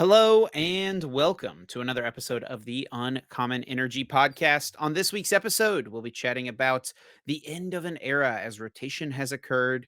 Hello and welcome to another episode of the Uncommon Energy Podcast. On this week's episode, we'll be chatting about the end of an era as rotation has occurred.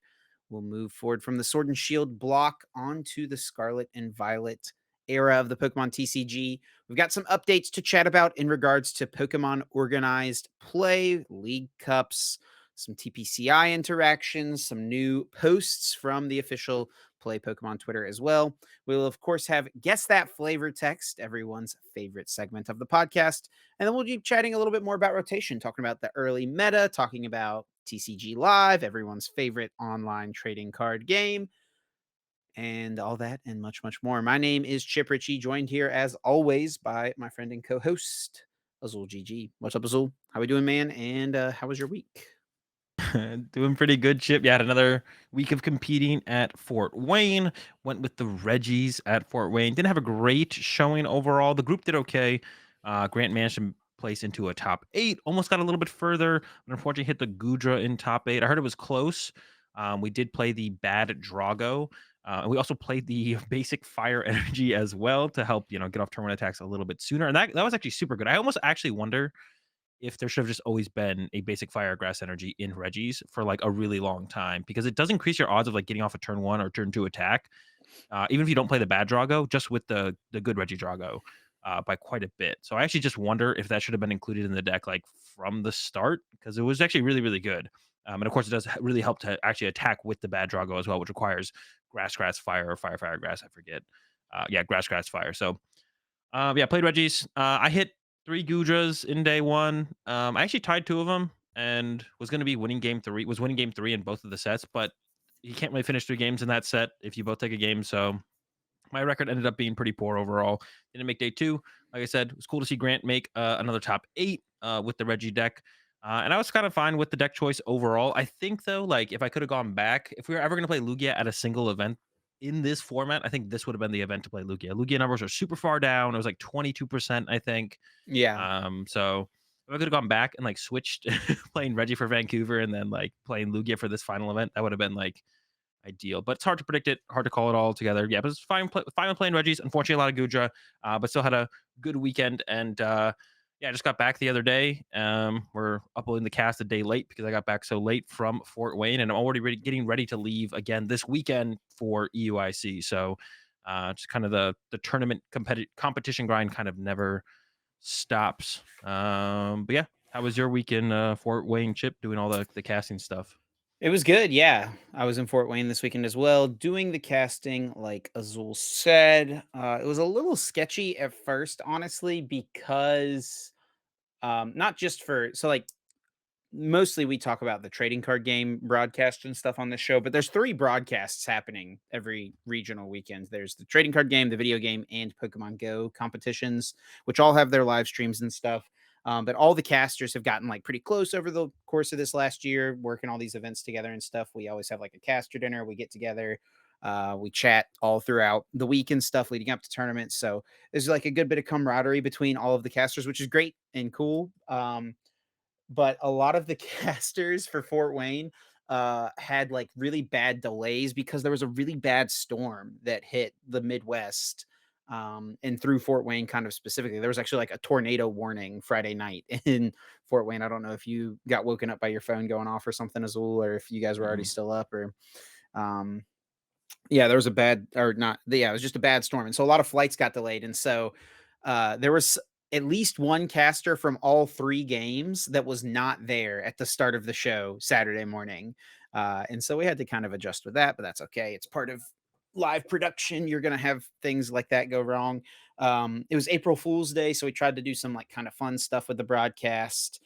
We'll move forward from the Sword and Shield block onto the Scarlet and Violet era of the Pokemon TCG. We've got some updates to chat about in regards to Pokemon organized play, League Cups, some TPCI interactions, some new posts from the official Play Pokemon Twitter as well. We'll, of course, have Guess That Flavor Text, everyone's favorite segment of the podcast. And then we'll be chatting a little bit more about rotation, talking about the early meta, talking about TCG Live, everyone's favorite online trading card game, and all that and much, much more. My name is Chip Ritchie, joined here as always by my friend and co-host, Azul GG. What's up, Azul? How we doing, man? And how was your week? Doing pretty good, Chip. Yeah, had another week of competing at Fort Wayne. Went with the Reggies at Fort Wayne. Didn't have a great showing overall. The group did okay. Grant managed to place into a top 8. Almost got a little bit further, but unfortunately hit the Gudra in top 8. I heard it was close. We did play the Bad Drago. And we also played the basic fire energy as well to help, get off turn one attacks a little bit sooner. And that was actually super good. I almost actually wonder if there should have just always been a basic fire grass energy in Reggies for like a really long time because it does increase your odds of like getting off a turn 1 or turn 2 attack. Even if you don't play the bad Drago, just with the good Reggie Drago by quite a bit. So I actually just wonder if that should have been included in the deck like from the start because it was actually really, really good. And of course, it does really help to actually attack with the bad Drago as well, which requires grass, fire, or fire, grass. I forget. Yeah, grass, fire. So yeah, played Reggies. I hit 3 Gudras in day 1. I actually tied 2 of them and was gonna be winning game 3 was winning game 3 in both of the sets, but you can't really finish 3 games in that set if you both take a game, so my record ended up being pretty poor overall. Didn't make day 2. Like I said, it was cool to see Grant make, another top 8, with the Reggie deck, and I was kinda fine with the deck choice overall. I think, though, like, if I coulda gone back if we were ever gonna play Lugia at a single event in this format, I think this would have been the event to play Lugia. Lugia numbers are super far down. It was, like, 22%, I think. Yeah. So if I coulda gone back and, like, switched playing Reggie for Vancouver and then, like, playing Lugia for this final event, that would have been, like, ideal. But it's hard to predict it, hard to call it all together. Yeah, but it's fine with playing Reggies. Unfortunately, a lot of Gudra, but still had a good weekend. And yeah, I just got back the other day. We're uploading the cast a day late because I got back so late from Fort Wayne, and I'm already getting ready to leave again this weekend for EUIC. So just kind of the tournament competition grind kind of never stops. But yeah, how was your week in Fort Wayne, Chip, doing all the casting stuff? It was good, yeah. I was in Fort Wayne this weekend as well, doing the casting like Azul said. It was a little sketchy at first, honestly, because not just for like mostly we talk about the trading card game broadcast and stuff on this show, but there's 3 broadcasts happening every regional weekend. There's the trading card game, the video game, and Pokemon Go competitions, which all have their live streams and stuff. But all the casters have gotten like pretty close over the course of this last year, working all these events together and stuff. We always have like a caster dinner. We get together, we chat all throughout the week and stuff leading up to tournaments. So there's like a good bit of camaraderie between all of the casters, which is great and cool. But a lot of the casters for Fort Wayne had like really bad delays because there was a really bad storm that hit the Midwest and through Fort Wayne kind of specifically. There was actually like a tornado warning Friday night in Fort Wayne. I don't know if you got woken up by your phone going off or something, Azul, or if you guys were already Mm. still up or um yeah, there was a bad or not yeah, it was just a bad storm. And so a lot of flights got delayed. And so there was at least one caster from all 3 games that was not there at the start of the show Saturday morning. And so we had to kind of adjust with that, but that's okay. It's part of live production. You're going to have things like that go wrong. It was April Fool's Day, so we tried to do some like kind of fun stuff with the broadcast.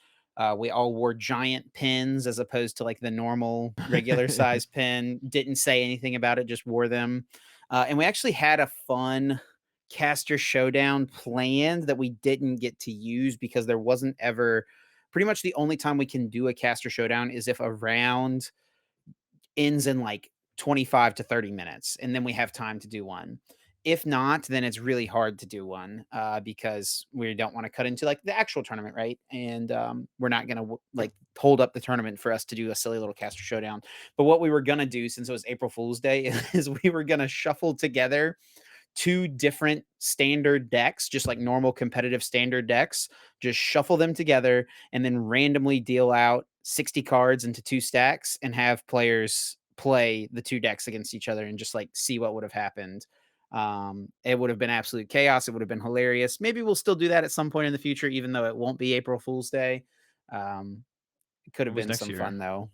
We all wore giant pins as opposed to like the normal regular size pin. Didn't say anything about it, just wore them. And we actually had a fun caster showdown planned that we didn't get to use because there wasn't ever pretty much the only time we can do a caster showdown is if a round ends in like 25 to 30 minutes and then we have time to do one. If not, then it's really hard to do one because we don't want to cut into like the actual tournament, right? And we're not going to like hold up the tournament for us to do a silly little caster showdown. But what we were going to do since it was April Fool's Day is we were going to shuffle together two different standard decks, just like normal competitive standard decks, just shuffle them together and then randomly deal out 60 cards into two stacks and have players play the two decks against each other and just like see what would have happened. It would have been absolute chaos. It would have been hilarious. Maybe we'll still do that at some point in the future, even though it won't be April Fool's Day. Um, it could have Always been next some year. fun though.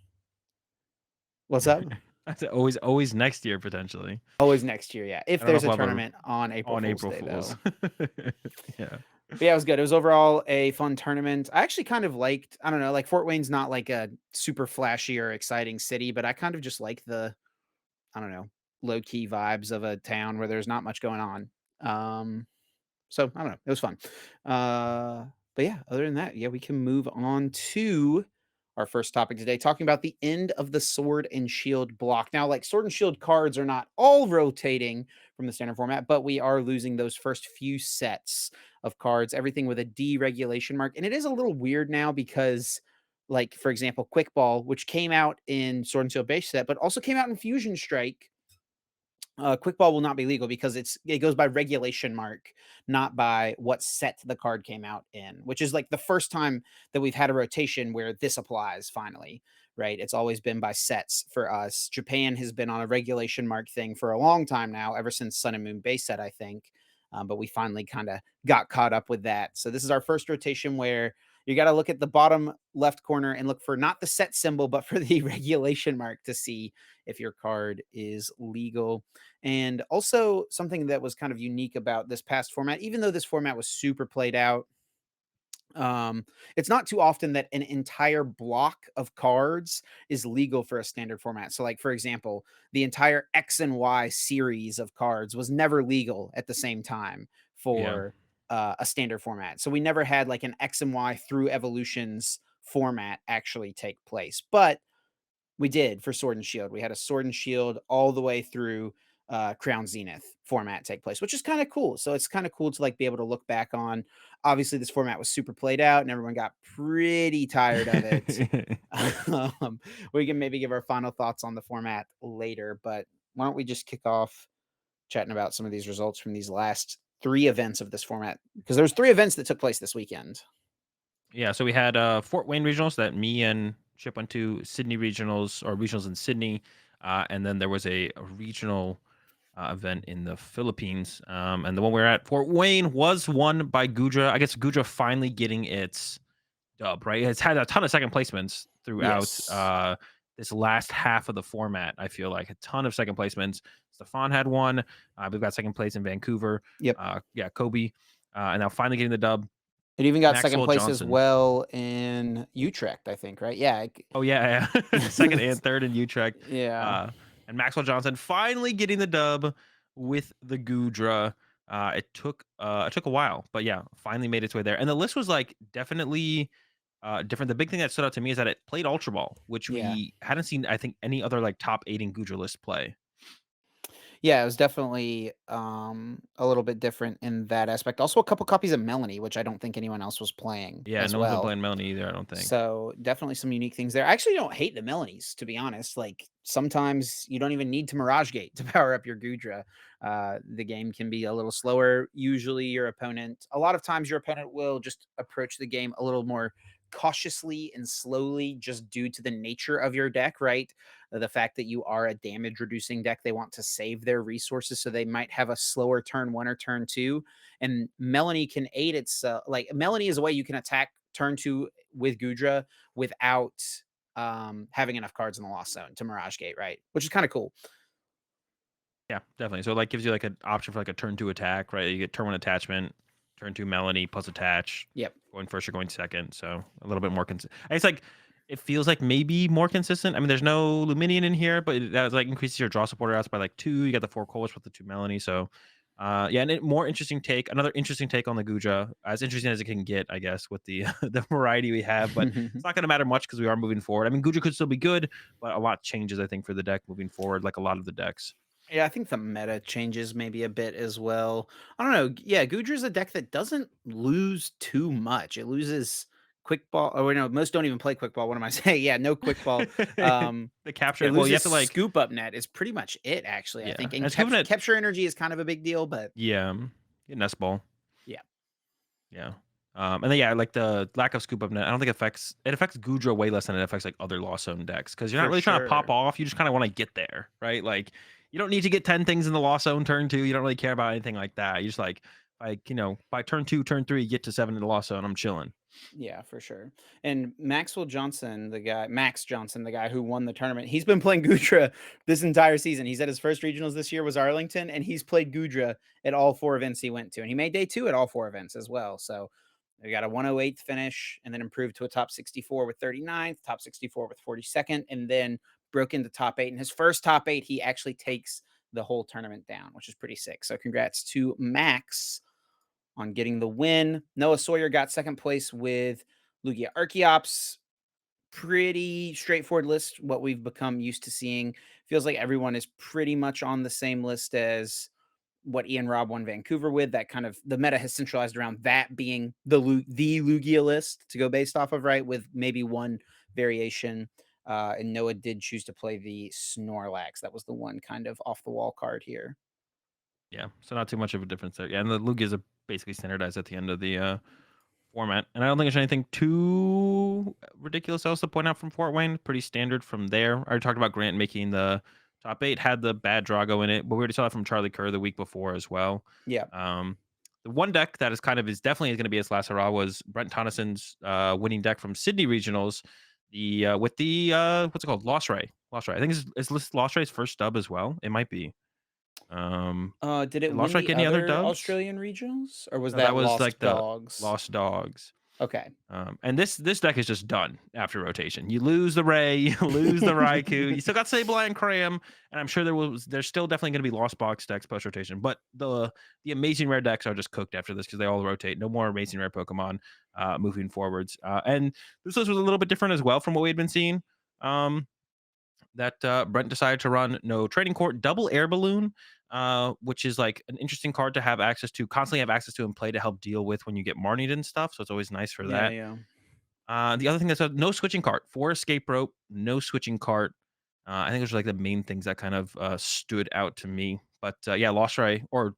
What's up? I said always next year potentially. Always next year, yeah. If I don't know there's if a we'll have a tournament on April on Fool's April Day, Fools. though. Yeah. But yeah, it was good. It was overall a fun tournament. I actually kind of liked, I don't know, like Fort Wayne's not like a super flashy or exciting city, but I kind of just like the, I don't know, low key vibes of a town where there's not much going on. So I don't know. It was fun. But yeah, other than that, yeah, we can move on to our first topic today, talking about the end of the Sword and Shield block. Now, like Sword and Shield cards are not all rotating from the standard format, but we are losing those first few sets of cards, everything with a deregulation mark. And it is a little weird now because, like, for example, Quick Ball, which came out in Sword and Shield base set, but also came out in Fusion Strike, quick ball will not be legal because it goes by regulation mark, not by what set the card came out in, which is like the first time that we've had a rotation where this applies finally, right? It's always been by sets for us. Japan has been on a regulation mark thing for a long time now, ever since Sun and Moon base set, I think. But we finally kind of got caught up with that. So this is our first rotation where you got to look at the bottom left corner and look for not the set symbol, but for the regulation mark to see if your card is legal. And also something that was kind of unique about this past format, even though this format was super played out, it's not too often that an entire block of cards is legal for a standard format. So, like for example, the entire X and Y series of cards was never legal at the same time Yeah. for a standard format. So we never had like an X and Y through evolutions format actually take place. But we did for Sword and Shield. We had a Sword and Shield all the way through Crown Zenith format take place, which is kind of cool. So it's kind of cool to like be able to look back on. Obviously, this format was super played out, and everyone got pretty tired of it. um, we can maybe give our final thoughts on the format later, but why don't we just kick off chatting about some of these results from these last three events of this format? Because there's three events that took place this weekend. Yeah, so we had Fort Wayne regionals that me and Chip went to, Sydney regionals or regionals in Sydney, and then there was a regional event in the Philippines. And the one we were at, Fort Wayne, was won by Gudra. I guess Gudra finally getting its dub, right? It's had a ton of second placements throughout Yes. this last half of the format. I feel like a ton of second placements. Stefan had one. We've got second place in Vancouver. Yep. Yeah, Kobe, and now finally getting the dub. It even got second Maxwell place as Johnson. well in Utrecht, I think, right? Yeah. Oh yeah, yeah. Second and third in Utrecht. Yeah. Uh, and Maxwell Johnson finally getting the dub with the Gudra. It took a while, but yeah, finally made its way there. And the list was like definitely different. The big thing that stood out to me is that it played Ultra Ball, which Yeah. we hadn't seen, I think, any other like top 8 in Gudra list play. Yeah, it was definitely, a little bit different in that aspect. Also, a couple copies of Melanie, which I don't think anyone else was playing Yeah, as no one's been well. playing Melanie either, I don't think. So, definitely some unique things there. I actually don't hate the Melanies, to be honest. Like, sometimes you don't even need to Mirage Gate to power up your Gudra. The game can be a little slower. Usually, your opponent a lot of times, your opponent will just approach the game a little more cautiously and slowly just due to the nature of your deck, right? The fact that you are a damage reducing deck, they want to save their resources, so they might have a slower turn 1 or turn 2, and Melanie can aid its, like, Melanie is a way you can attack turn 2 with Gudra without, having enough cards in the Lost Zone to Mirage Gate, right? Which is kinda cool. Yeah, definitely. So it like gives you like an option for like a turn 2 attack, right? You get turn 1 attachment, turn 2 Melanie plus attach, Yep. going first or going second. So a little bit more consistent. It's like it feels like maybe more consistent. I mean, there's no Luminion in here, but that like increases your draw supporter outs by like 2. You got the 4 Colas with the 2 Melanie. So yeah, and more interesting take, another interesting take on the Guja, as interesting as it can get, I guess, with the the variety we have. But it's not going to matter much because we are moving forward. I mean, Guja could still be good, but a lot changes, I think, for the deck moving forward, like a lot of the decks. Yeah, I think the meta changes maybe a bit as well. I don't know. Yeah, Gudra's a deck that doesn't lose too much. It loses quick ball. Oh, wait, no, most don't even play quick ball. What am I saying? Yeah, no quick ball. Um, The capture it well, you have loses to, like scoop up net is pretty much it, actually, I yeah, think. and And it's given it capture energy is kind of a big deal, but yeah, nest ball. yeah, Yeah. And then yeah, like the lack of scoop up net, I don't think it affects Gudra way less than it affects like other Lost Zone decks because you're not for really trying to pop sure. off. You just kind of want to get there, right? Like you don't need to get 10 things in the Lost Zone turn two. You don't really care about anything like that. You just like by turn two, turn three, get to seven in the Lost Zone. I'm chilling. Yeah, for sure. And Max Johnson, the guy who won the tournament, he's been playing Gudra this entire season. He said his first regionals this year was Arlington, and he's played Gudra at all four events he went to. And he made day two at all four events as well. So we got a 108th finish and then improved to a top 64 with 39th, top 64 with 42nd, and then broke into top eight. In his first top eight, he actually takes the whole tournament down, which is pretty sick. So congrats to Max on getting the win. Noah Sawyer got second place with Lugia Archeops. Pretty straightforward list, what we've become used to seeing. Feels like everyone is pretty much on the same list as what Ian Robb won Vancouver with. That kind of the meta has centralized around that being the Lugia list to go based off of, right? With maybe one variation. And Noah did choose to play the Snorlax. That was the one kind of off the wall card here. Yeah. So not too much of a difference there. Yeah, and the Lugias are basically standardized at the end of the format. And I don't think there's anything too ridiculous else to point out from Fort Wayne. Pretty standard from there. I already talked about Grant making the top eight, had the bad Drago in it, but we already saw that from Charlie Kerr the week before as well. Yeah. Um, the one deck that is definitely going to be his last hurrah was Brent Tonnisson's winning deck from Sydney Regionals. The with the what's it called? Lost Ray. Lost Ray. I think is Lost Ray's first dub as well. It might be. Did it Did Lost win Ray the get any other other dubs? Australian regionals, or was No, that that was like Lost the Dogs? Lost Dogs. Okay. And this deck is just done after rotation. You lose the Ray, you lose the Raikou, you still got Sableye and Cram, and I'm sure there's still definitely going to be Lost Box decks post rotation. But the amazing rare decks are just cooked after this because they all rotate. No more amazing rare Pokemon moving forwards. And this list was a little bit different as well from what we had been seeing. That Brent decided to run no trading court, double air balloon, which is like an interesting card to have access to, constantly have access to and play to help deal with when you get Marnied and stuff. So it's always nice for Yeah, that. yeah. The other thing that's no switching cart, 4 escape rope, no switching cart. I think those are like the main things that kind of stood out to me. But yeah, Lost Ray or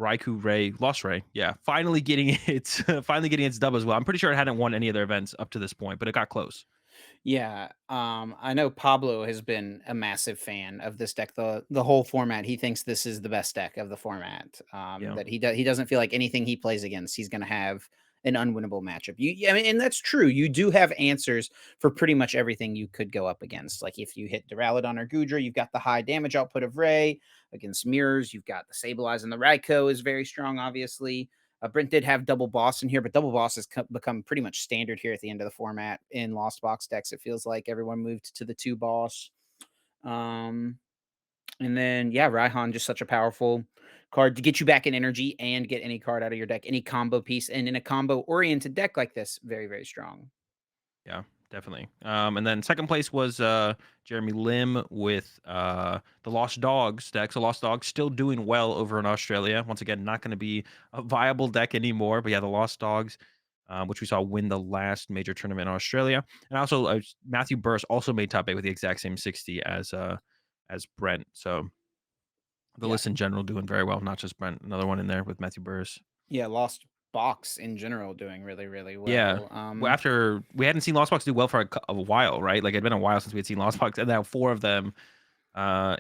Raikou Ray, Lost Ray, yeah, finally getting its finally getting its dub as well. I'm pretty sure it hadn't won any of their events up to this point, but it got close. Yeah, I know Pablo has been a massive fan of this deck, the whole format. He thinks this is the best deck of the format. Yeah, That he doesn't feel like anything he plays against, he's going to have an unwinnable matchup. Yeah, I mean, and that's true. You do have answers for pretty much everything you could go up against. Like if you hit Duraludon or Gudra, you've got the high damage output of Ray against mirrors. You've got the Sableye and the Raikou is very strong, obviously. Brent did have double boss in here, but double boss has become pretty much standard here at the end of the format in Lost Box decks. It feels like everyone moved to the two boss. Um, and then, yeah, Raihan, just such a powerful card to get you back in energy and get any card out of your deck, any combo piece. And in a combo oriented deck like this, very, very strong. yeah, definitely. And then second place was Jeremy Lim with the Lost Dogs deck. So Lost Dogs still doing well over in Australia. Once again, not going to be a viable deck anymore. But yeah, the Lost Dogs, which we saw win the last major tournament in Australia. And also Matthew Burris also made top eight with the exact same 60 as Brent. So the Yeah. list in general doing very well, not just Brent. Another one in there with Matthew Burris. Yeah. Lost Box in general doing really, really Yeah. well. Well, after we hadn't seen Lost Box do well for a while, right? Like it'd been a while since we had seen Lost Box, and now 4 of them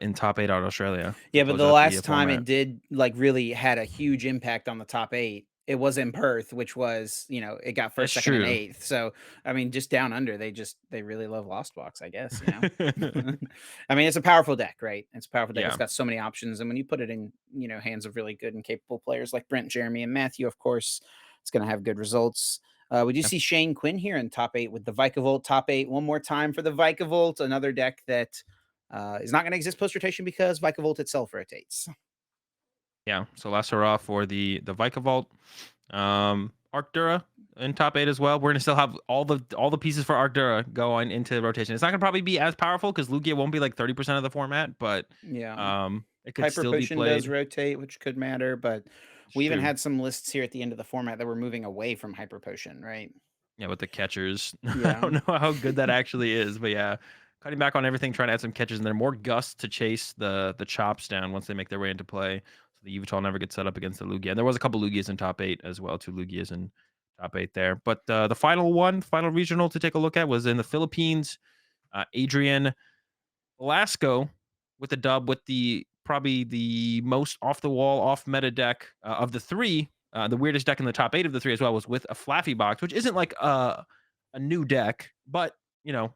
in top 8 out of Australia to Yeah, but close the out the last time format. it did, like, really had a huge impact on the top 8, it was in Perth, which was, it got That's 1st, 2nd, and true. 8th. So, I mean, just down under, they really love Lost Box, I guess. I mean, it's a powerful deck, right? It's a powerful deck. It's Yeah. got so many options, and when you put it in, hands of really good and capable players like Brent, Jeremy, and Matthew, of course, it's gonna have good results. We do Yeah. see Shane Quinn here in top 8 with the Vikavolt top 8. One more time for the Vikavolt, another deck that is not going to exist post rotation because Vikavolt itself rotates. Yeah. So last hurrah for the Vikavolt. Arcdura in top 8 as well. We're gonna still have all the pieces for Arcdura going into rotation. It's not gonna probably be as powerful because Lugia won't be like 30% of the format, but Yeah. it could Hyper still be Potion does played. rotate, which could matter, but It's we even true. had some lists here at the end of the format that were moving away from Hyper Potion, right? Yeah, with the catchers. I Yeah. don't know how good that actually is, but yeah, cutting back on everything, trying to add some catches in there. More gusts to chase the chops down once they make their way into play. So the Yveltal never gets set up against the Lugia. And there was a couple Lugias in top 8 as well, 2 Lugias in top 8 there. But the final regional to take a look at was in the Philippines. Adrian Velasco with the dub with the probably the most off the wall, off meta deck of the three. The weirdest deck in the top 8 of the three as well was with a Flaffy box, which isn't like a new deck, but you know,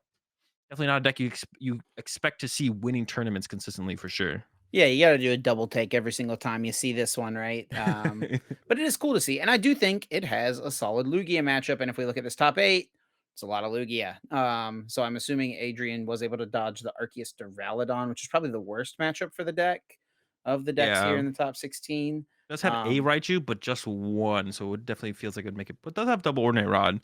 definitely not a deck you expect to see winning tournaments consistently for sure. Yeah, you gotta do a double take every single time you see this one, right? But it is cool to see, and I do think it has a solid Lugia matchup, and if we look at this top 8, it's a lot of Lugia. So I'm assuming Adrian was able to dodge the Arceus Duraludon, which is probably the worst matchup for the deck of the decks here Yeah, in the top 16. does have a Um, Raichu, but just one, so it definitely feels like it'd make it. But does have double ordinary rod.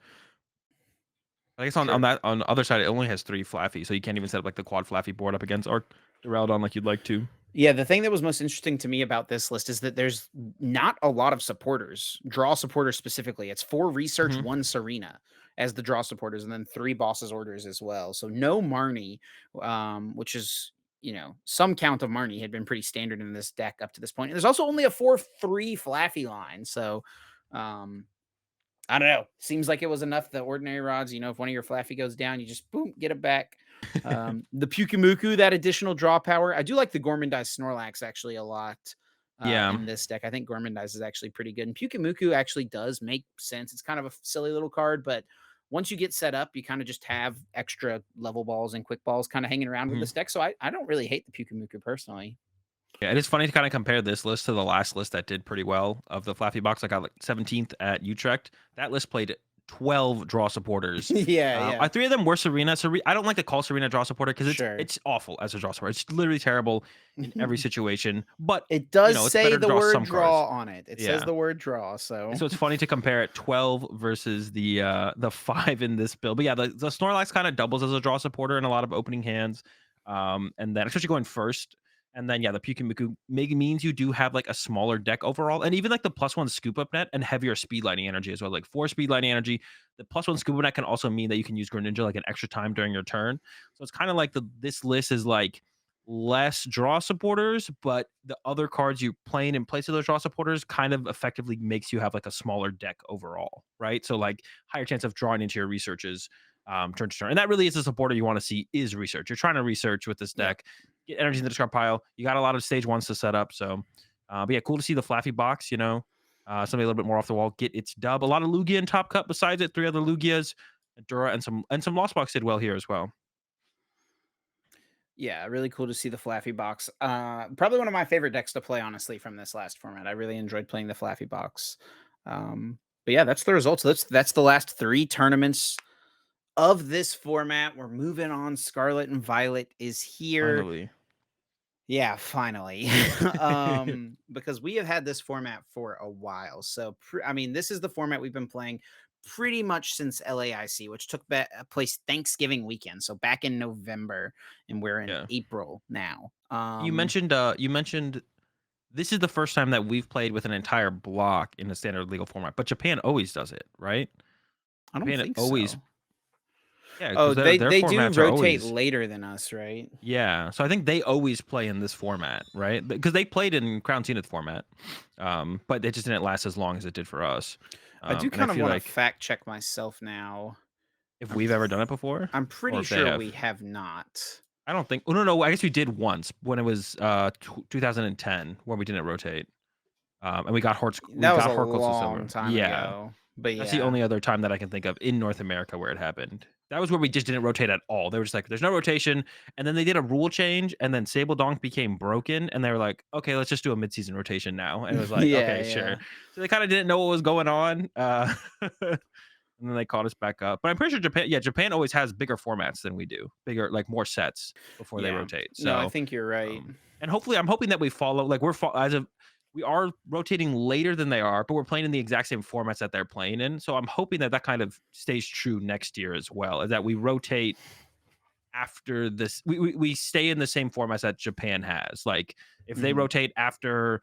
I guess on sure. that on the other side, it only has 3 Flaffy, so you can't even set up like the quad Flaffy board up against Arc Duraludon like you'd like to. Yeah, the thing that was most interesting to me about this list is that there's not a lot of supporters, draw supporters specifically. It's 4 research, Mhm. 1 Serena as the draw supporters, and then 3 bosses orders as well. So no Marnie, which is, some count of Marnie had been pretty standard in this deck up to this point. And there's also only a 4-3 Flaffy line. So um, I don't know. Seems like it was enough. The ordinary rods, if one of your Flaffy goes down, you just boom, get it back. The Pukimuku, that additional draw power. I do like the Gormandize Snorlax actually a lot Yeah. in this deck. I think Gormandize is actually pretty good. And Pukimuku actually does make sense. It's kind of a silly little card, but once you get set up, you kind of just have extra level balls and quick balls kind of hanging around with Mhm. this deck. So I don't really hate the Pukimuku personally. Yeah, it is funny to kind of compare this list to the last list that did pretty well of the Flaffy box. I got like 17th at Utrecht. That list played 12 draw supporters. Yeah, yeah. 3 of them were Serena. I don't like to call Serena draw supporter because it's Sure. it's awful as a draw supporter. It's literally terrible in every situation. But It does it's say better to the draw word some cards. draw on it. It says Yeah. the word draw, so So it's funny to compare it 12 versus the 5 in this build. But yeah, the Snorlax kind of doubles as a draw supporter in a lot of opening hands. And then especially going first. And then yeah, the Pukimuku means you do have like a smaller deck overall. And even like the +1 scoop up net and heavier speed lightning energy as well. Like 4 speed lightning energy. The +1 scoop up net can also mean that you can use Greninja like an extra time during your turn. So it's kind of like this list is like less draw supporters, but the other cards you playing in place of those draw supporters kind of effectively makes you have like a smaller deck overall, right? So like higher chance of drawing into your researches turn to turn. And that really is the supporter you want to see is research. You're trying to research with this yep. deck, get energy in the discard pile. You got a lot of stage ones to set up. So but yeah, cool to see the Flaffy box, something a little bit more off the wall, get its dub. A lot of Lugia in top cut besides it, 3 other Lugias, Dura, and some Lost Box did well here as well. Yeah, really cool to see the Flaffy box. Probably one of my favorite decks to play, honestly, from this last format. I really enjoyed playing the Flaffy box. But yeah, that's the results. That's the last 3 tournaments of this format. We're moving on. Scarlet and Violet is here. Finally. Yeah, finally. Because we have had this format for a while. So, I mean, this is the format we've been playing pretty much since LAIC, which took place Thanksgiving weekend. So back in November, and we're in Yeah. April now. You mentioned this is the first time that we've played with an entire block in a standard legal format, but Japan always does it, right? I don't Japan think always, so. yeah, Oh, because their they their they do formats are rotate always, later than us, right? yeah. So I think they always play in this format, right? Because they played in Crown Zenith format, but it just didn't last as long as it did for us. I do And I kind of feel want to like fact check myself now. if I'm we've ever done pr- it before, I'm or pretty if they sure have, we have not. I don't think. Oh no, no. I guess we did once when it was 2010 where we didn't rotate. And we That was got a Horkles to long silver. time Yeah. ago. But That's the yeah. only other time that I can think of in North America where it happened. That was where we just didn't rotate at all. They were just like, "There's no rotation," and then they did a rule change, and then Sable Donk became broken, and they were like, "Okay, let's just do a midseason rotation now." And it was like, Yeah, "Okay, sure." yeah. So they kind of didn't know what was going on, and then they caught us back up. But I'm pretty sure Japan always has bigger formats than we do, bigger like more sets before they Yeah. rotate. No, I So think you're right. and hopefully, I'm hoping that we follow. Like we are rotating later than they are, but we're playing in the exact same formats that they're playing in. So I'm hoping that that kind of stays true next year as well. Is that we rotate after this, we stay in the same formats that Japan has. Like if they Mhm. rotate after,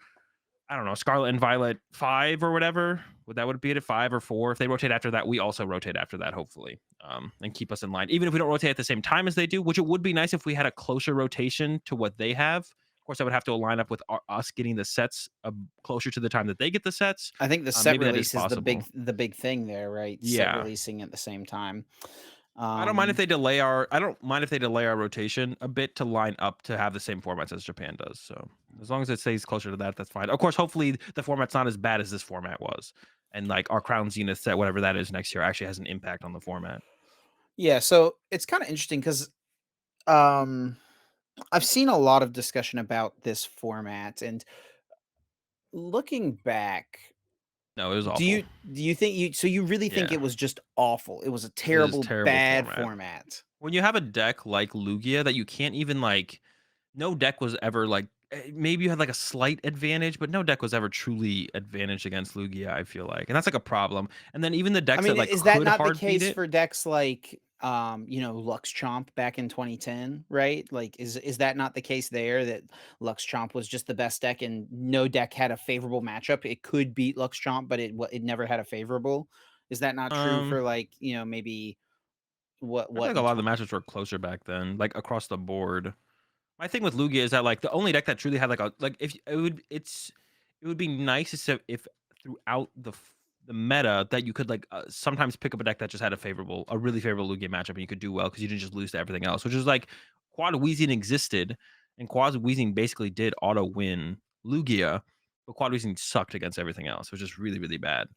I don't know, Scarlet and Violet 5 or whatever. Would be it at 5 or 4? If they rotate after that, we also rotate after that, hopefully, and keep us in line. Even if we don't rotate at the same time as they do, which it would be nice if we had a closer rotation to what they have. Of course, I would have to line up with us getting the sets closer to the time that they get the sets. I think the set Maybe that is release is possible. the big thing there, right? Set Yeah. releasing at the same time. If they delay our I don't mind if they delay our rotation a bit to line up to have the same formats as Japan does. So as long as it stays closer to that, that's fine. Of course, hopefully the format's not as bad as this format was. And like our Crown Zenith set, whatever that is next year, actually has an impact on the format. Yeah, so it's kind of interesting because um, I've seen a lot of discussion about this format, and looking back, No, it was do awful. you do you think you so you really think Yeah. it was just awful? It was a It is terrible, terrible bad format. format. When you have a deck like Lugia that you can't even like no deck was ever like maybe you had like a slight advantage, but no deck was ever truly advantaged against Lugia, I feel like. And that's like a problem. And then even the I decks that mean, like is that could not the hard beat case it. for decks like, Lux Chomp back in 2010, right? Like, is that not the case there that Lux Chomp was just the best deck and no deck had a favorable matchup? It could beat Lux Chomp, but it never had a favorable. Is that not true Um for like, maybe I feel what like a in lot of the 20? matchups were closer back then, like across the board. My thing with Lugia is that like the only deck that truly had like a like if it would be nice if throughout the meta that you could like sometimes pick up a deck that just had a really favorable Lugia matchup and you could do well because you didn't just lose to everything else, which is like Quad Weezing existed and Quad Weezing basically did auto win Lugia, but Quad Weezing sucked against everything else, which is really really bad.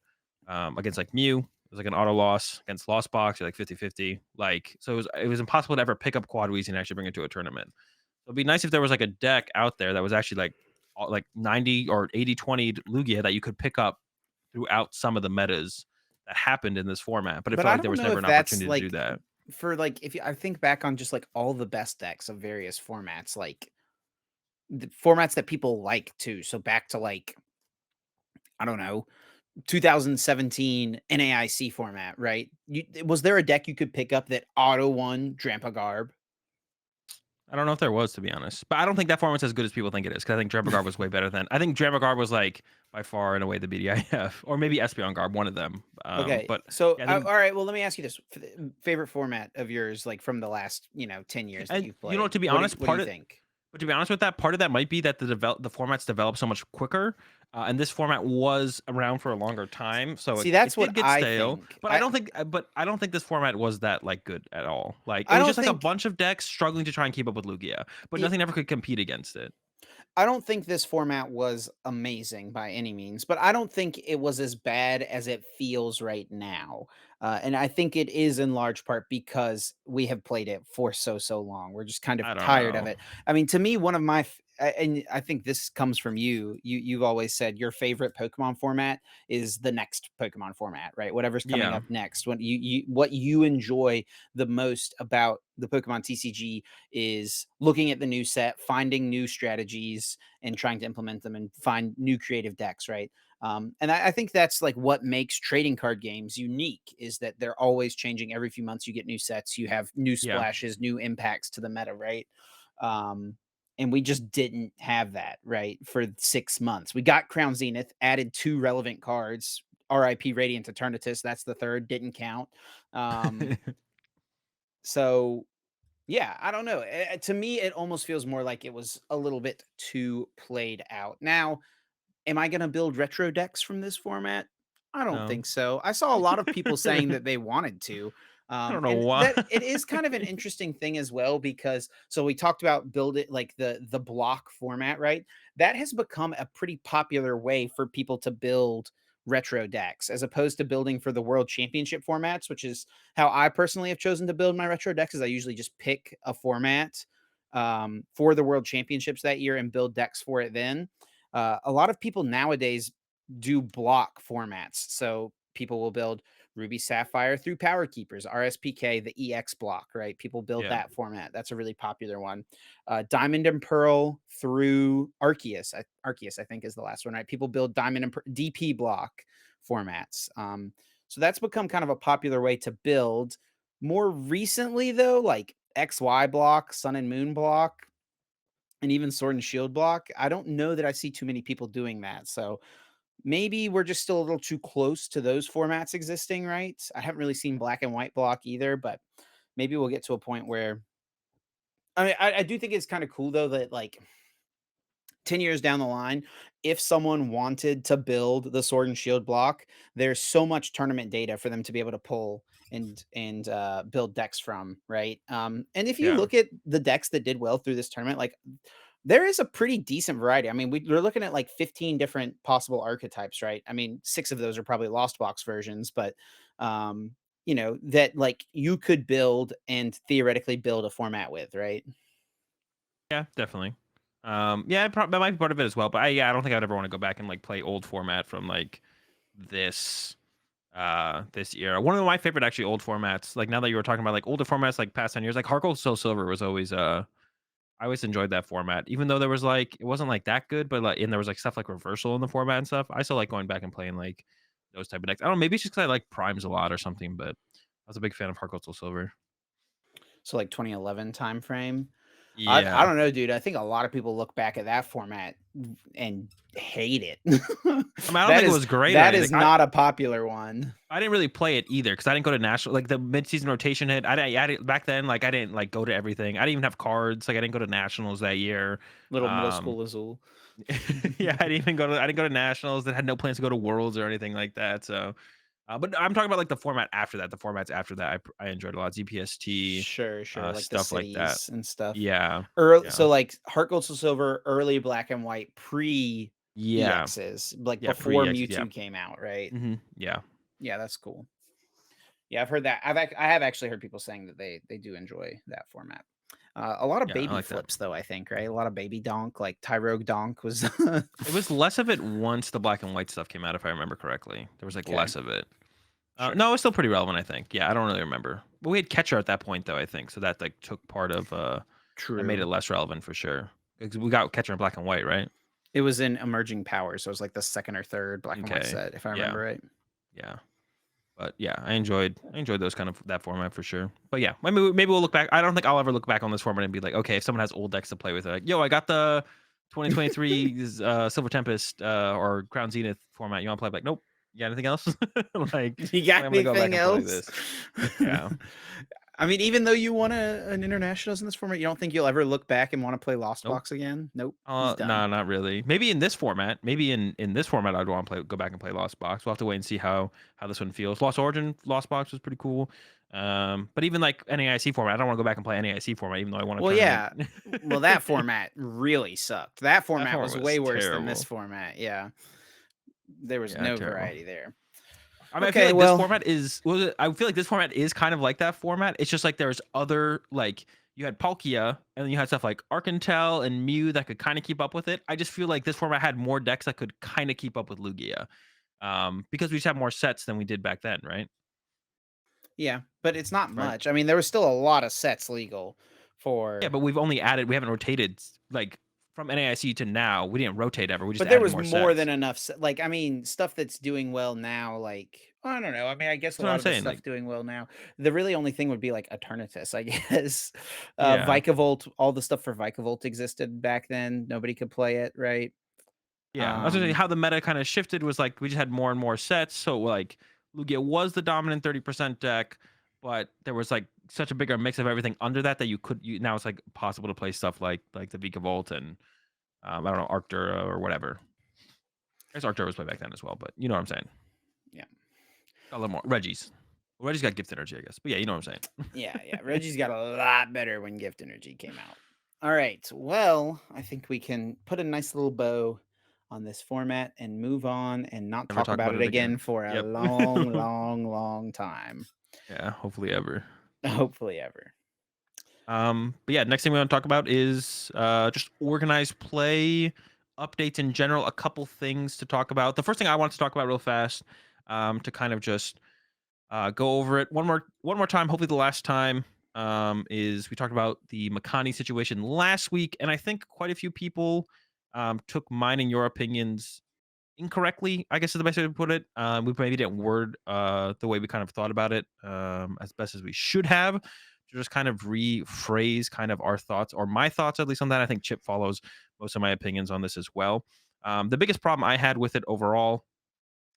Against like Mew, it was like an auto loss against Lost Box. You're like 50-50. Like, so it was impossible to ever pick up Quad Weezing and actually bring it to a tournament. So it'd be nice if there was like a deck out there that was actually like 90 or 80-20 Lugia that you could pick up throughout some of the metas that happened in this format. But it But felt I like there don't was know never if an that's opportunity to do like that. for like if you, I think back on just like all the best decks of various formats, like the formats that people like too. So back to like, I don't know, 2017 NAIC format, right? Was there a deck you could pick up that auto won Drampa Garb? I don't know if there was, to be honest, but I don't think that format's as good as people think it is. Because I think Dremel was way better than. I think Dremel was like by far in a way the BDIF, or maybe Espeon Garb, one of them. Okay, But so yeah, I think all right. Well, let me ask you this: favorite format of yours, like from the last 10 years that and you've you know, played. to be What do honest, what do you part of think? But to be honest with that, part of that might be that the formats develop so much quicker, and this format was around for a longer time, so See, it that's what did get I stale. think. But I don't think this format was that like good at all. Like it I was don't just like a think. bunch of decks struggling to try and keep up with Lugia, but nothing ever could compete against it. I don't think this format was amazing by any means, but I don't think it was as bad as it feels right now. And I think it is in large part because we have played it for so long. We're just kind of I don't tired of know. it. I mean, to me, one of my and I think this comes from you. You've always said your favorite Pokemon format is the next Pokemon format, right? Whatever's coming Yeah, up next. When you what you enjoy the most about the Pokemon TCG is looking at the new set, finding new strategies, and trying to implement them and find new creative decks, right? And I think that's like what makes trading card games unique is that they're always changing every few months. You get new sets, you have new yeah. splashes, new impacts to the meta, right? Um, and we just didn't have that, right? For 6 months, we got Crown Zenith, added two relevant cards. RIP Radiant Eternatus, that's the third, didn't count. Um, so yeah, I don't know. To me, it almost feels more like it was a little bit too played out. Now, am I going to build retro decks from this format? I don't No, think so. I saw a lot of people saying that they wanted to. I don't know And why. that it is kind of an interesting thing as well because so we talked about build it like the block format, right? That has become a pretty popular way for people to build retro decks as opposed to building for the world championship formats, which is how I personally have chosen to build my retro decks. Is I usually just pick a format for the world championships that year and build decks for it then. A lot of people nowadays do block formats. So people will build Ruby Sapphire through Power Keepers, RSPK, the EX block, right? People build Yeah, that format. That's a really popular one. Diamond and Pearl through Arceus. Arceus, I think, is the last one, right? People build Diamond and DP block formats. So that's become kind of a popular way to build. More recently, though, like XY block, Sun and Moon block, and even Sword and Shield block. I don't know that I see too many people doing that. So maybe we're just still a little too close to those formats existing, right? I haven't really seen black and white block either, but maybe we'll get to a point where I mean, I do think it's kind of cool though that like 10 years down the line, if someone wanted to build the Sword and Shield block, there's so much tournament data for them to be able to pull and build decks from, right? And if you Yeah. look at the decks that did well through this tournament, like there is a pretty decent variety. I mean, we're looking at like 15 different possible archetypes, right? I mean, 6 of those are probably Lost Box versions, but um, that like you could build and theoretically build a format with, right? Yeah, definitely. Yeah, that might be part of it as well. But I don't think I'd ever want to go back and like play old format from like this this era. One of my favorite actually old formats. Like now that you were talking about like older formats, like past 10 years, like Heart Gold Soul Silver was always I always enjoyed that format, even though there was like it wasn't like that good, but like and there was like stuff like reversal in the format and stuff. I still like going back and playing like those type of decks. I don't know, maybe it's just because I like primes a lot or something, but I was a big fan of Heart Gold Soul Silver. So like 2011 time frame. I Yeah. don't know, dude. I think a lot of people look back at that format and hate it. I mean, I don't That think it is was great or that anything. is not a popular one. I didn't really play it either because I didn't go to national like the mid-season rotation hit. I didn't back then. Like I didn't like go to everything. I didn't even have cards. Like I didn't go to nationals that year. Little middle Um, school Azul. yeah, I didn't go to nationals. That had no plans to go to worlds or anything like that. So, but I'm talking about like the format after that. The formats after that, I enjoyed a lot. ZPST, Sure, sure. Like the stuff like that. cities and stuff. Yeah, Earl yeah, so like Heart Gold Soul Silver, early black and white, pre yeah, EXs, like yeah. before Pre X, yeah, Mewtwo came out, right? yeah, Yeah, that's cool. Yeah, I've heard that. I have actually heard people saying that they do enjoy that format. A lot of yeah. I baby like that. flips though, I think, right? A lot of baby donk, like Tyrogue donk was It was less of it once the black and white stuff came out, if I remember correctly. There was like okay. less of it. Sure. No, it's still pretty relevant, I think. Yeah, I don't really remember. But we had catcher at that point, though. I think so that like took part of that made it True. less relevant for sure. 'Cause we got catcher in black and white, right? It was in Emerging Powers, so it was like the second or third black and white Okay, set, if I yeah, remember right. yeah. But yeah, I enjoyed those kind of that format for sure. But yeah, maybe we'll look back. I don't think I'll ever look back on this format and be like, okay, if someone has old decks to play with, they're like, yo, I got the 2023 Silver Tempest or Crown Zenith format. You want to play? I'm like, nope. You got anything else? like, You got I'm gonna go back anything and play else? this. Yeah. I mean, even though you won an internationals in this format, you don't think you'll ever look back and want to play Lost Nope. Box again? Nope, he's done. No, not really. Maybe in this format. Maybe in this format, I'd want to go back and play Lost Box. We'll have to wait and see how this one feels. Lost Origin, Lost Box was pretty cool. But even like NAIC format, I don't want to go back and play NAIC format, even though I want a Well, tournament. yeah. Well, that format really sucked. That That format format was was way worse than this terrible. format. Yeah. There was Yeah, no terrible. variety there. I mean, I feel Okay, like this well, format is. Well, I feel like this format is kind of like that format. It's just like there's other like you had Palkia, and then you had stuff like Arcantel and Mew that could kind of keep up with it. I just feel like this format had more decks that could kind of keep up with Lugia, because we just have more sets than we did back then, right? yeah, but it's not Right. much. I mean, there was still a lot of sets legal Yeah, for but we've only added. We haven't rotated like from NAIC to now. We didn't rotate ever. We just but there added was more more than sets. enough like I mean, stuff that's doing well now like I don't know. I mean, I guess That's a what I'm lot of the saying. stuff Like, doing well now. The really only thing would be like Eternatus, I guess. yeah, Vikavolt, all the stuff for Vikavolt existed back then. Nobody could play it, right? yeah. I was gonna say Um, how the meta kind of shifted was like we just had more and more sets. So like Lugia was the dominant 30% deck, but there was like such a bigger mix of everything under that that now it's like possible to play stuff like the Vika Volt and I don't know Arctura or whatever. I guess Arctura was played back then as well, but you know what I'm saying. yeah. A little more Reggie's. Well, Reggie's got gift energy, I guess. But yeah, you know what I'm Yeah, yeah. saying. Reggie's got a lot better when Gift Energy came out. All right. Well, I think we can put a nice little bow on this format and move on and not Never talk talk about about it it again. again for a Yep. long, long, long time. Yeah, hopefully ever. Hopefully ever. But yeah, next thing we want to talk about is just organized play updates in general. A couple things to talk about. The first thing I want to talk about real fast, to kind of just go over it one more time. Hopefully the last time. Is we talked about the Makani situation last week, and I think quite a few people took mine and your opinions incorrectly, I guess is the best way to put it. We maybe didn't word the way we kind of thought about it as best as we should have. to just kind of rephrase kind of our thoughts or my thoughts at least on that. I think Chip follows most of my opinions on this as well. The biggest problem I had with it overall,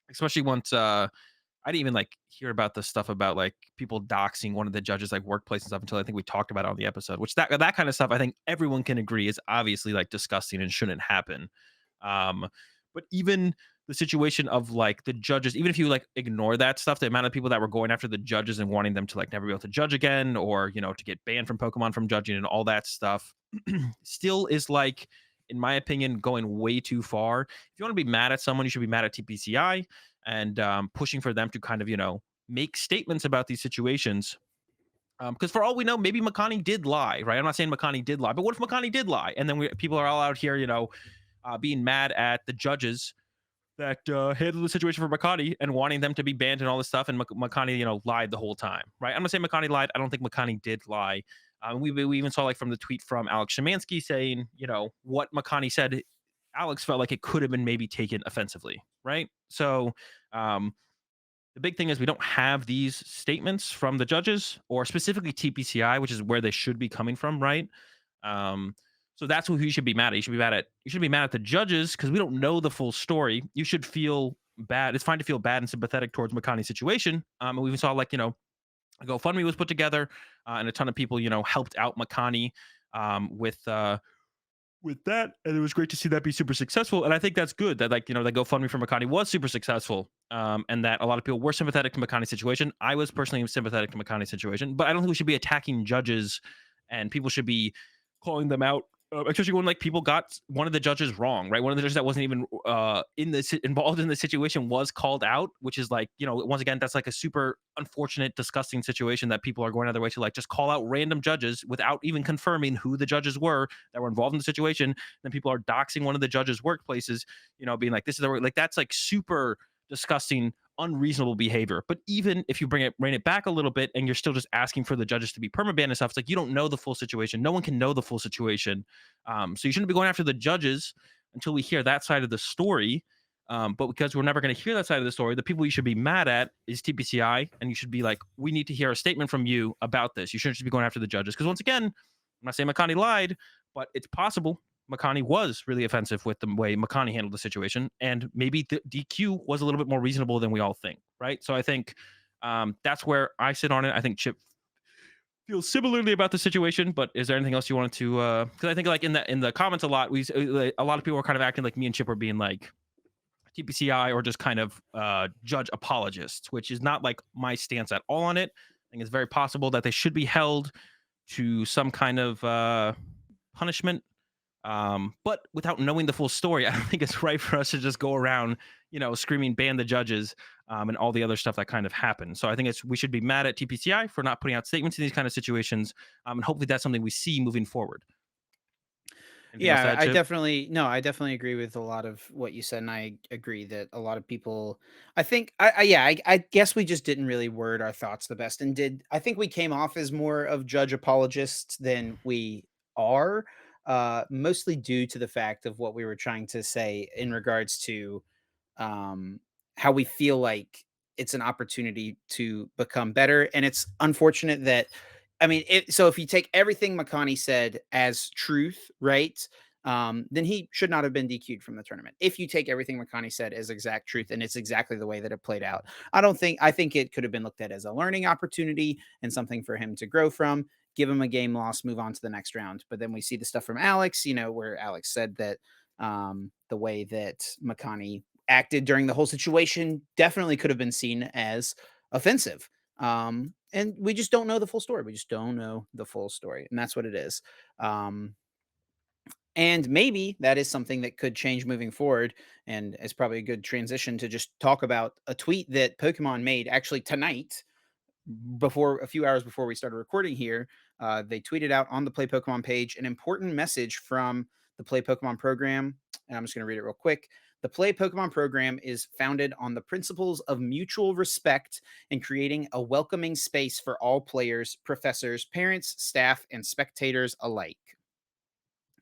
especially once I didn't even like hear about the stuff about like people doxing one of the judges like workplace and stuff until I think we talked about it on the episode, which that kind of stuff I think everyone can agree is obviously like disgusting and shouldn't happen. Um, but even the situation of like the judges, even if you like ignore that stuff, the amount of people that were going after the judges and wanting them to like never be able to judge again, or to get banned from Pokemon from judging and all that stuff, still is like, in my opinion, going way too far. If you want to be mad at someone, you should be mad at TPCI and pushing for them to kind of make statements about these situations. Because for all we know, maybe Makani did lie, right? I'm not saying Makani did lie, but what if Makani did lie? And then people are all out here, being mad at the judges that handled the situation for Makani and wanting them to be banned and all this stuff. And Makani, lied the whole time, right? I'm not saying Makani lied. I don't think Makani did lie. We even saw like from the tweet from Alex Shemansky saying, what Makani said. Alex felt like it could have been maybe taken offensively, right? So um, the big thing is we don't have these statements from the judges or specifically TPCI, which is where they should be coming from, right? Um, so that's who you should be mad at. You should be mad at the judges because we don't know the full story. You should feel bad. It's fine to feel bad and sympathetic towards Makani's situation. And we even saw like a GoFundMe was put together, and a ton of people helped out Makani with that, and it was great to see that be super successful. And I think that's good that that GoFundMe for Makani was super successful, and that a lot of people were sympathetic to Makani's situation. I was personally sympathetic to Makani's situation, but I don't think we should be attacking judges, and people should be calling them out. Especially when like people got one of the judges wrong, right? One of the judges that wasn't even involved in the situation was called out, which is like once again that's like a super unfortunate, disgusting situation that people are going out of their way to like just call out random judges without even confirming who the judges were that were involved in the situation. Then people are doxing one of the judges' workplaces, being like, "This is the work." Like that's like super disgusting, unreasonable behavior. But even if you bring it back a little bit, and you're still just asking for the judges to be permabanned and stuff, it's like you don't know the full situation. No one can know the full situation, so you shouldn't be going after the judges until we hear that side of the story. But because we're never going to hear that side of the story, the people you should be mad at is TPCI, and you should be like, "We need to hear a statement from you about this." You shouldn't just be going after the judges because once again, I'm not saying Makani lied, but it's possible Makani was really offensive with the way Makani handled the situation, and maybe the DQ was a little bit more reasonable than we all think, right? So I think that's where I sit on it. I think Chip feels similarly about the situation, but is there anything else you wanted to? Because I think like in the comments a lot, a lot of people were kind of acting like me and Chip were being like TPCI or just kind of judge apologists, which is not like my stance at all on it. I think it's very possible that they should be held to some kind of punishment, but without knowing the full story, I don't think it's right for us to just go around, screaming "ban the judges" and all the other stuff that kind of happened. So I think we should be mad at TPCI for not putting out statements in these kind of situations, and hopefully that's something we see moving forward. Anything else to Yeah, add, Chip? I definitely agree with a lot of what you said, and I agree that a lot of people, I think, I guess we just didn't really word our thoughts the best, and I think we came off as more of judge apologists than we are, mostly due to the fact of what we were trying to say in regards to um, how we feel like it's an opportunity to become better. And it's unfortunate that, I mean, so if you take everything Makani said as truth, right? Then he should not have been DQ'd from the tournament. If you take everything Makani said as exact truth and it's exactly the way that it played out, I think it could have been looked at as a learning opportunity and something for him to grow from. Give him a game loss, move on to the next round. But then we see the stuff from Alex, where Alex said that the way that Makani acted during the whole situation definitely could have been seen as offensive. And we just don't know the full story. We just don't know the full story. And that's what it is. Um, and maybe that is something that could change moving forward. And it's probably a good transition to just talk about a tweet that Pokemon made actually tonight before a few hours before we started recording here. They tweeted out on the Play Pokemon page an important message from the Play Pokemon program. And I'm just going to read it real quick. The Play Pokemon program is founded on the principles of mutual respect and creating a welcoming space for all players, professors, parents, staff, and spectators alike.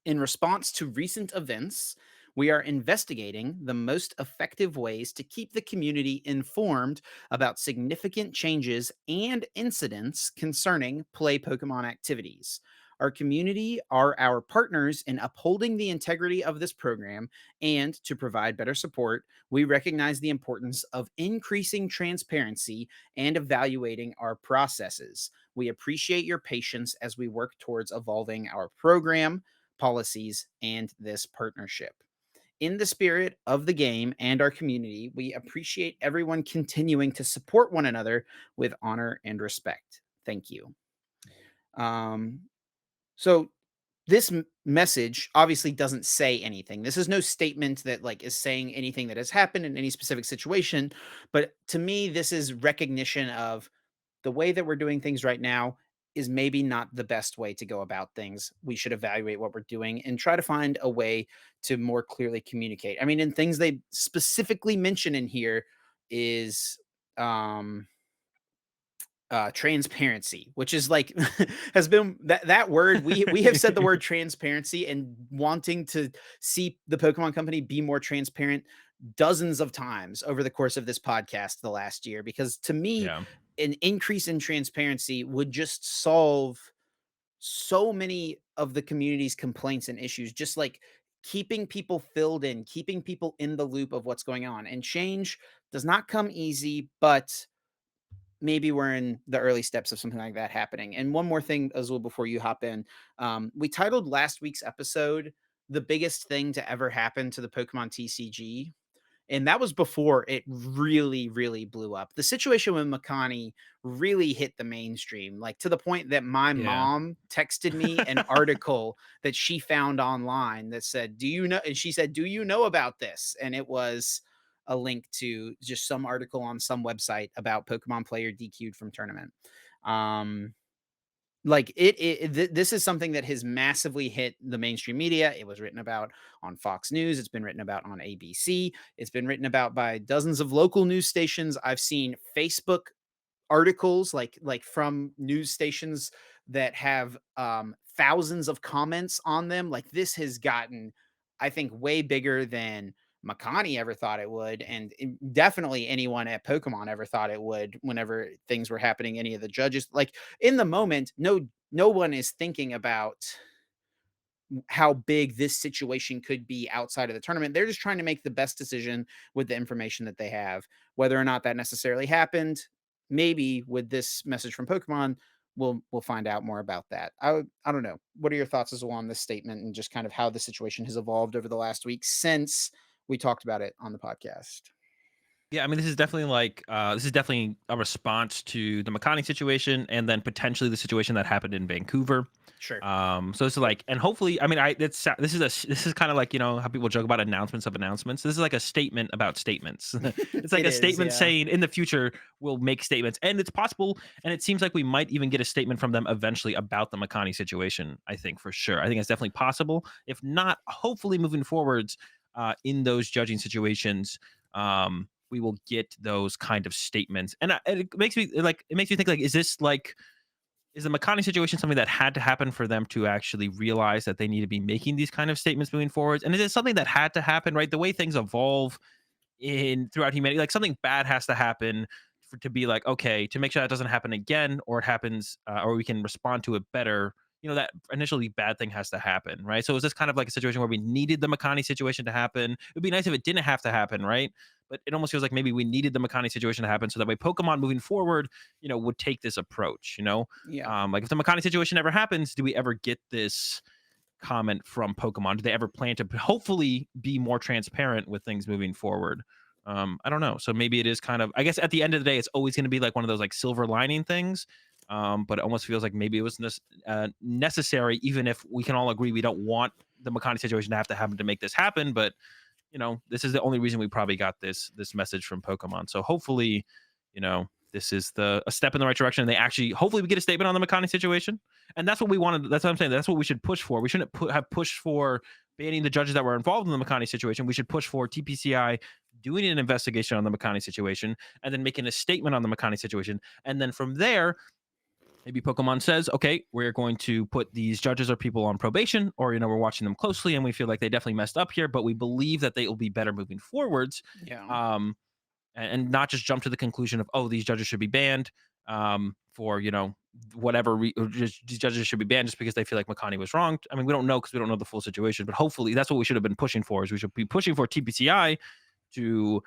In response to recent events, We are investigating the most effective ways to keep the community informed about significant changes and incidents concerning play Pokemon activities. Our community are our partners in upholding the integrity of this program, and to provide better support, we recognize the importance of increasing transparency and evaluating our processes. We appreciate your patience as we work towards evolving our program, policies, and this partnership. In the spirit of the game and our community, we appreciate everyone continuing to support one another with honor and respect. Thank you. Um, so this message obviously doesn't say anything. This is no statement that like is saying anything that has happened in any specific situation, but to me this is recognition of the way that we're doing things right now is maybe not the best way to go about things. We should evaluate what we're doing and try to find a way to more clearly communicate. I mean, and things they specifically mention in here is um transparency, which is like has been that word we have said the word transparency and wanting to see the Pokemon company be more transparent dozens of times over the course of this podcast the last year, because to me Yeah. an increase in transparency would just solve so many of the community's complaints and issues, just like keeping people filled in, keeping people in the loop of what's going on. And change does not come easy, but maybe we're in the early steps of something like that happening. And one more thing, Azul, before you hop in, we titled last week's episode "The Biggest Thing to Ever Happen to the Pokemon TCG." And that was before it really, really blew up. The situation with Makani really hit the mainstream, like to the point that my Yeah. mom texted me an article that she found online that said, "Do you know?" And she said, "Do you know about this?" And it was a link to just some article on some website about Pokemon player DQ'd from tournament. Um, like this is something that has massively hit the mainstream media. It was written about on Fox News. It's been written about on ABC. It's been written about by dozens of local news stations. I've seen Facebook articles like from news stations that have thousands of comments on them. Like this has gotten, I think, way bigger than Makani ever thought it would, and definitely anyone at Pokemon ever thought it would. Whenever things were happening, any of the judges, like in the moment, no one is thinking about how big this situation could be outside of the tournament. They're just trying to make the best decision with the information that they have. Whether or not that necessarily happened, maybe with this message from Pokemon, we'll find out more about that. I don't know. What are your thoughts as well on this statement and just kind of how the situation has evolved over the last week since we talked about it on the podcast? Yeah, I mean, this is definitely a response to the Makani situation, and then potentially the situation that happened in Vancouver. Sure. So it's like, and hopefully, I mean, this is kind of like, how people joke about announcements of announcements. This is like a statement about statements. It's like It a is, statement yeah. saying in the future we'll make statements, and it's possible, and it seems like we might even get a statement from them eventually about the Makani situation. I think for sure. I think it's definitely possible. If not, hopefully, moving forwards in those judging situations. We will get those kind of statements. And it makes me think like, is the Makani situation something that had to happen for them to actually realize that they need to be making these kind of statements moving forwards? And is it something that had to happen, right? The way things evolve in throughout humanity, like something bad has to happen for to be like, okay, to make sure that doesn't happen again, or it happens, or we can respond to it better. That initially bad thing has to happen, right? So is this kind of like a situation where we needed the Makani situation to happen? It would be nice if it didn't have to happen, right? But it almost feels like maybe we needed the Makani situation to happen so that way Pokemon moving forward, would take this approach. Yeah. Like if the Makani situation ever happens, do we ever get this comment from Pokemon? Do they ever plan to hopefully be more transparent with things moving forward? I don't know. So maybe it is kind of, I guess at the end of the day, it's always going to be like one of those like silver lining things. But it almost feels like maybe it was necessary, even if we can all agree we don't want the Makani situation to happen to make this happen. But this is the only reason we probably got this message from Pokemon. So hopefully, this is a step in the right direction. And they actually, hopefully, we get a statement on the Makani situation, and that's what we wanted. That's what I'm saying. That's what we should push for. We shouldn't have pushed for banning the judges that were involved in the Makani situation. We should push for TPCI doing an investigation on the Makani situation, and then making a statement on the Makani situation, and then from there, Maybe Pokemon says, okay, we're going to put these judges or people on probation, or, we're watching them closely and we feel like they definitely messed up here, but we believe that they will be better moving forwards. Yeah. Um, and not just jump to the conclusion of, oh, these judges should be banned for, whatever, or just these judges should be banned just because they feel like Makani was wronged. I mean, we don't know because we don't know the full situation, but hopefully that's what we should have been pushing for is we should be pushing for TPCI to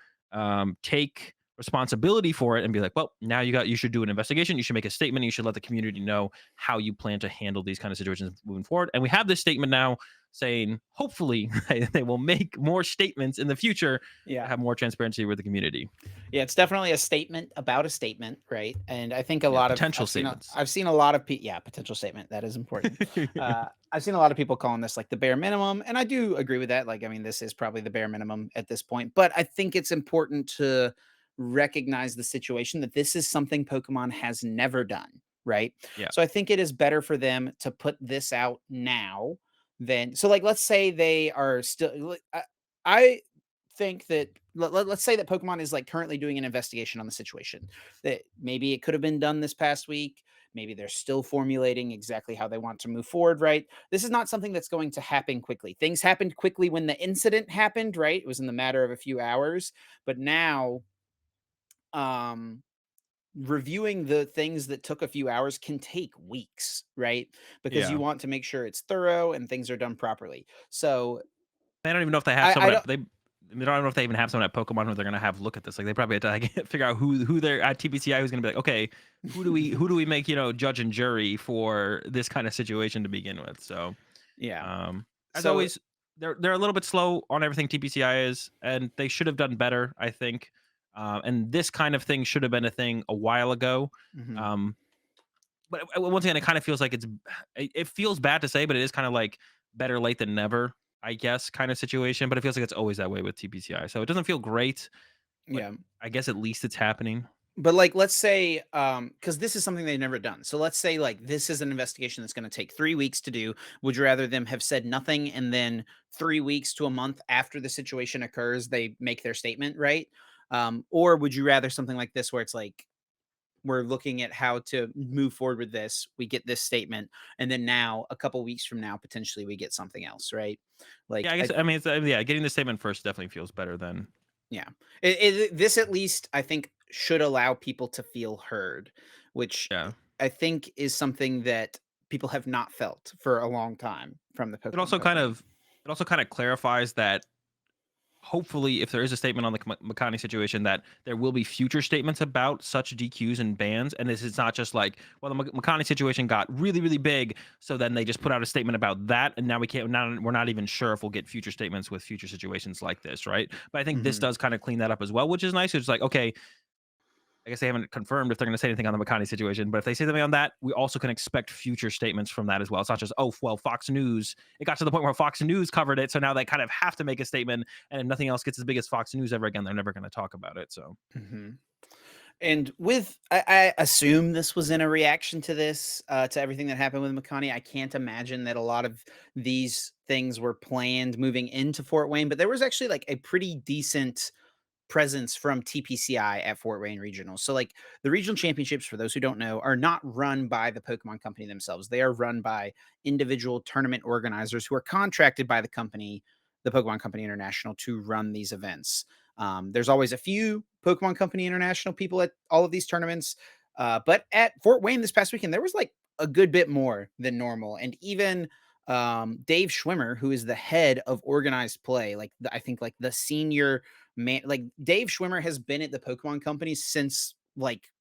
take responsibility for it and be like, well, now you should do an investigation. You should make a statement. You should let the community know how you plan to handle these kind of situations moving forward. And we have this statement now saying, hopefully, they will make more statements in the future to Yeah. have more transparency with the community. Yeah, it's definitely a statement about a statement, right? And I think a Yeah, lot of potential statements. I've seen a lot of people, yeah, potential statement, that is important. I've seen a lot of people calling this like the bare minimum, and I do agree with that. Like, I mean, this is probably the bare minimum at this point, but I think it's important to recognize the situation that this is something Pokemon has never done, right? Yeah. So I think it is better for them to put this out now than so like let's say they are still I think that let's say that Pokemon is like currently doing an investigation on the situation. That maybe it could have been done this past week. Maybe they're still formulating exactly how they want to move forward, right? This is not something that's going to happen quickly. Things happened quickly when the incident happened, right? It was in the matter of a few hours. But now, um, reviewing the things that took a few hours can take weeks, right? Because you Yeah. want to make sure it's thorough and things are done properly. So I don't even know if they have I someone don't, at they don't know if they even have someone at Pokemon who they're gonna have look at this. Like they probably have to like, figure out who they're at TPCI who's gonna be like, okay, who do we make judge and jury for this kind of situation to begin with? So yeah. um, as So always, they're a little bit slow on everything TPCI is, and they should have done better, I think. And this kind of thing should have been a thing a while ago. mhm. Um, but once again, it kind of feels like it feels bad to say, but it is kind of like better late than never, I guess, kind of situation. But it feels like it's always that way with TPCI, so it doesn't feel great. But Yeah. I guess at least it's happening. But, like, let's say, because this is something they've never done. So let's say, like, this is an investigation that's gonna take 3 weeks to do. Would you rather them have said nothing and then 3 weeks to a month after the situation occurs, they make their statement, right? Or would you rather something like this where it's like, we're looking at how to move forward with this, we get this statement, and then now, a couple weeks from now, potentially we get something else, right? Yeah, Like, I guess. I I mean, yeah, getting the statement first definitely feels better than. Yeah. This at least I think should allow people to feel heard, which Yeah. I think is something that people have not felt for a long time from the It Pokemon also kind Company. of it also kind of clarifies that hopefully, if there is a statement on the Makani situation, that there will be future statements about such DQs and bans, and this is not just like, well, the Makani situation got really, really big, so then they just put out a statement about that, and now we can't. Now we're not even sure if we'll get future statements with future situations like this, right? But I think this Mhm. does kind of clean that up as well, which is nice. It's like, okay, I guess they haven't confirmed if they're going to say anything on the Makani situation, but if they say something on that, we also can expect future statements from that as well. It's not just, oh, well, Fox News. It got to the point where Fox News covered it, so now they kind of have to make a statement. And if nothing else gets as big as Fox News ever again, they're never going to talk about it. So Mhm. And with I assume this was in a reaction to this, to everything that happened with Makani. I can't imagine that a lot of these things were planned moving into Fort Wayne, but there was actually like a pretty decent presence from TPCI at Fort Wayne Regional. So, like, the regional championships, for those who don't know, are not run by the Pokemon Company themselves. They are run by individual tournament organizers who are contracted by the company, the Pokemon Company International, to run these events. There's always a few Pokemon Company International people at all of these tournaments, but at Fort Wayne this past weekend, there was like a good bit more than normal, and even Dave Schwimmer, who is the head of organized play, like I think like the senior man, like Dave Schwimmer has been at the Pokemon Company since like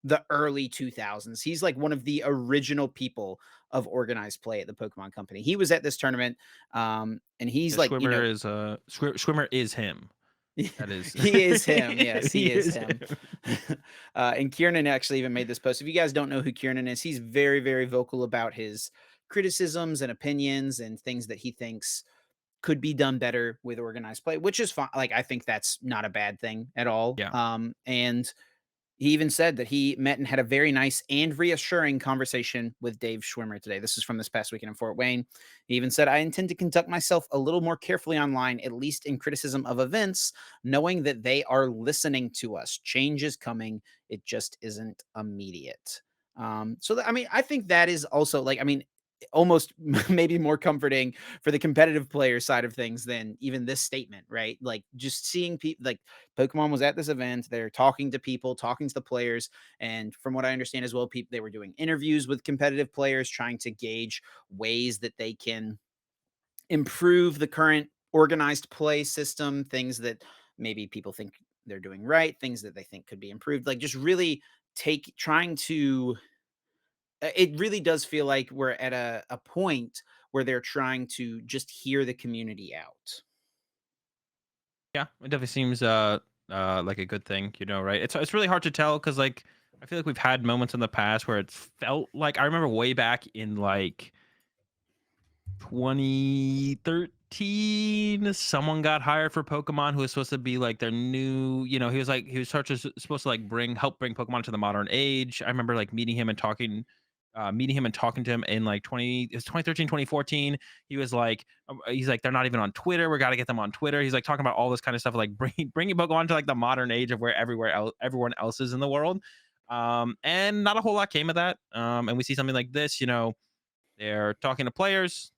the early 2000s. He's like one of the original people of organized play at the Pokemon Company. He was at this tournament, and yeah, he's like, Schwimmer is him. That is he is him. Yes, he he is is him. him. And Kiernan actually even made this post. If you guys don't know who Kiernan is, he's very, very vocal about his criticisms and opinions and things that he thinks could be done better with organized play, which is fine. Like, I think that's not a bad thing at all. Yeah. And he even said that he met and had a very nice and reassuring conversation with Dave Schwimmer today. This is from this past weekend in Fort Wayne. He even said, I intend to conduct myself a little more carefully online, at least in criticism of events, knowing that they are listening to us. Change is coming. It just isn't immediate. I mean, I think that is also like, I mean, almost maybe more comforting for the competitive player side of things than even this statement, right? Like just seeing people like Pokemon was at this event, they're talking to people, talking to the players, and from what I understand as well, people they were doing interviews with competitive players, trying to gauge ways that they can improve the current organized play system, things that maybe people think they're doing right, things that they think could be improved. Like just really take trying to it really does feel like we're at a point where they're trying to just hear the community out. Yeah, it definitely seems like a good thing, right? It's really hard to tell because like I feel like we've had moments in the past where it's felt like I remember way back in like 2013 someone got hired for Pokemon who was supposed to be like their new, he was supposed to like help bring Pokemon to the modern age. I remember like meeting him and talking to him in like 2013 2014. He's like they're not even on Twitter, we got to get them on Twitter. He's like talking about all this kind of stuff like bringing Pokemon to like the modern age of where everyone else is in the world. And not a whole lot came of that. And we see something like this, they're talking to players,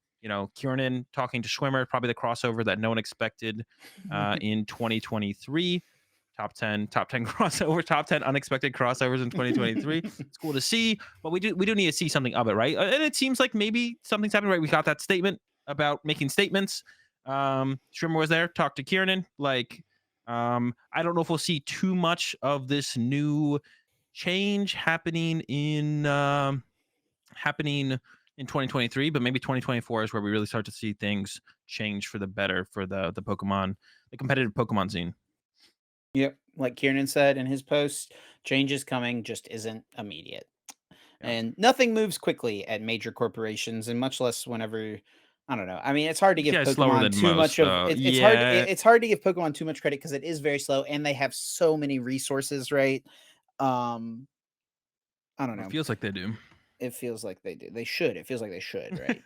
Kiernan talking to Schwimmer, probably the crossover that no one expected in 2023. Top 10 crossover, top 10 unexpected crossovers in 2023. It's cool to see, but we do need to see something of it, right? And it seems like maybe something's happening, right? We got that statement about making statements. Schwimmer was there, talked to Kiernan. Like, I don't know if we'll see too much of this new change happening in 2023, but maybe 2024 is where we really start to see things change for the better for the Pokemon, the competitive Pokemon scene. Yep. Like Kieran said in his post, change is coming, just isn't immediate. Yeah. And nothing moves quickly at major corporations, and much less whenever I don't know. I mean, it's hard to give Yeah, slower Pokemon than too much most of though. it, Yeah, it's hard to give Pokemon too much credit because it is very slow and they have so many resources, right? Um, I don't it know. feels like they do. It feels like they do. They should. It feels like they should, right?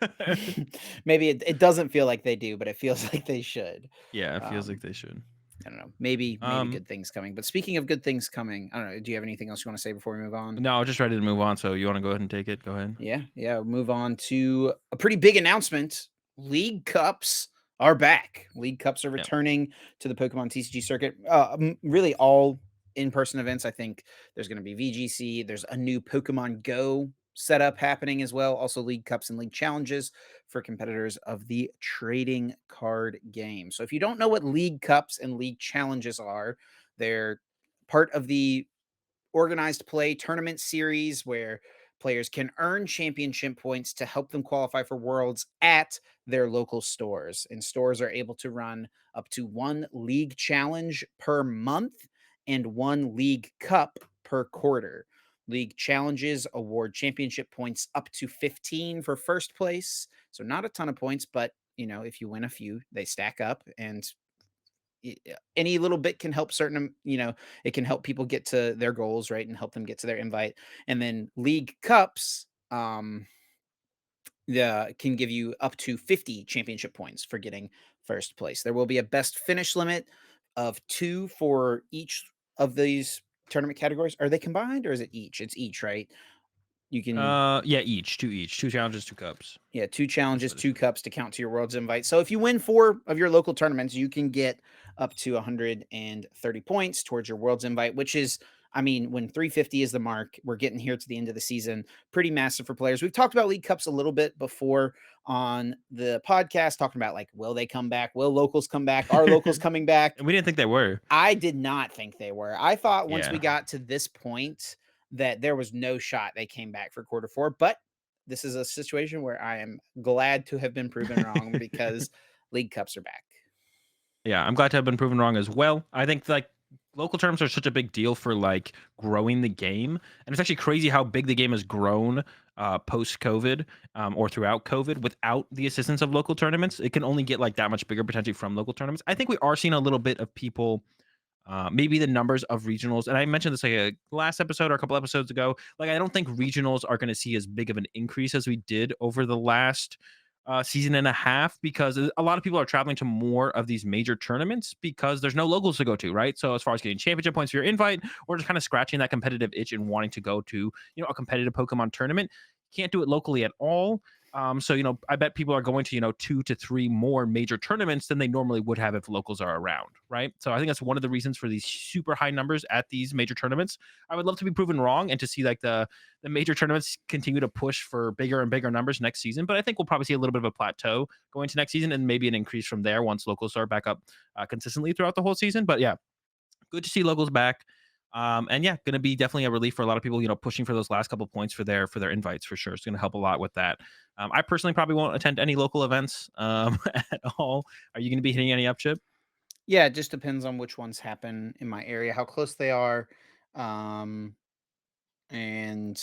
Maybe it doesn't feel like they do, but it feels like they should. Yeah, it feels like Um, they should. I don't know. Maybe Um, good things coming. But speaking of good things coming, I don't know. Do you have anything else you want to say before we move on? no, just ready to move on. So you want to go ahead and take it? Go ahead. Yeah, yeah. We'll move on to a pretty big announcement. League Cups are back. League Cups are Yeah. returning to the Pokemon TCG circuit. Really, all in-person events. I think there's going to be VGC. There's a new Pokemon Go setup happening as well. Also, League Cups and League Challenges for competitors of the trading card game. So, if you don't know what League Cups and League Challenges are, they're part of the organized play tournament series where players can earn championship points to help them qualify for worlds at their local stores. And stores are able to run up to one league challenge per month and one league cup per quarter. League challenges award championship points up to 15 for first place. So not a ton of points, but if you win a few, they stack up and any little bit can help it can help people get to their goals, right, and help them get to their invite. And then league cups can give you up to 50 championship points for getting first place. There will be a best finish limit of 2 for each of these tournament categories. Are they combined or is it each? It's each, right? You can Yeah, two challenges, two cups. Yeah, 2 That's challenges, what it 2 is. cups to count to your world's invite. So if you win 4 of your local tournaments, you can get up to 130 points towards your world's invite, which is, I mean, when 350 is the mark, we're getting here to the end of the season, pretty massive for players. We've talked about League Cups a little bit before on the podcast, talking about like, will they come back? Will locals come back? Are locals coming back? And we didn't think they were. I did not think they were. I thought once we Yeah. got to this point that there was no shot they came back for quarter four, but this is a situation where I am glad to have been proven wrong because league cups are back. Yeah, I'm glad to have been proven wrong as well. I think like local terms are such a big deal for like growing the game, and it's actually crazy how big the game has grown post COVID or throughout COVID without the assistance of local tournaments. It can only get like that much bigger potentially from local tournaments. I think we are seeing a little bit of people. Maybe the numbers of regionals, and I mentioned this like a last episode or a couple episodes ago. Like, I don't think regionals are going to see as big of an increase as we did over the last season and a half, because a lot of people are traveling to more of these major tournaments because there's no locals to go to, right? So as far as getting championship points for your invite, or just kind of scratching that competitive itch and wanting to go to, a competitive Pokemon tournament, can't do it locally at all. So I bet people are going to 2 to 3 more major tournaments than they normally would have if locals are around, right? So I think that's one of the reasons for these super high numbers at these major tournaments. I would love to be proven wrong and to see like the major tournaments continue to push for bigger and bigger numbers next season. But I think we'll probably see a little bit of a plateau going to next season, and maybe an increase from there once locals start back up consistently throughout the whole season. But yeah, good to see locals back. And yeah, going to be definitely a relief for a lot of people, pushing for those last couple points for their invites for sure. It's going to help a lot with that. I personally probably won't attend any local events at all. Are you going to be hitting any up, Chip? Yeah, it just depends on which ones happen in my area, how close they are. Um, and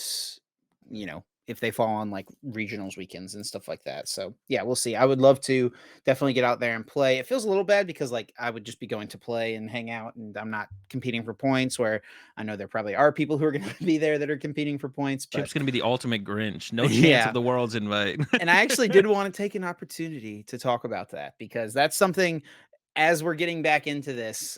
if they fall on like regionals weekends and stuff like that. So yeah, we'll see. I would love to definitely get out there and play. It feels a little bad because like I would just be going to play and hang out, and I'm not competing for points, where I know there probably are people who are going to be there that are competing for points. But Chip's going to be the ultimate Grinch. No chance of yeah, the world's invite. and I actually did want to take an opportunity to talk about that, because that's something, as we're getting back into this,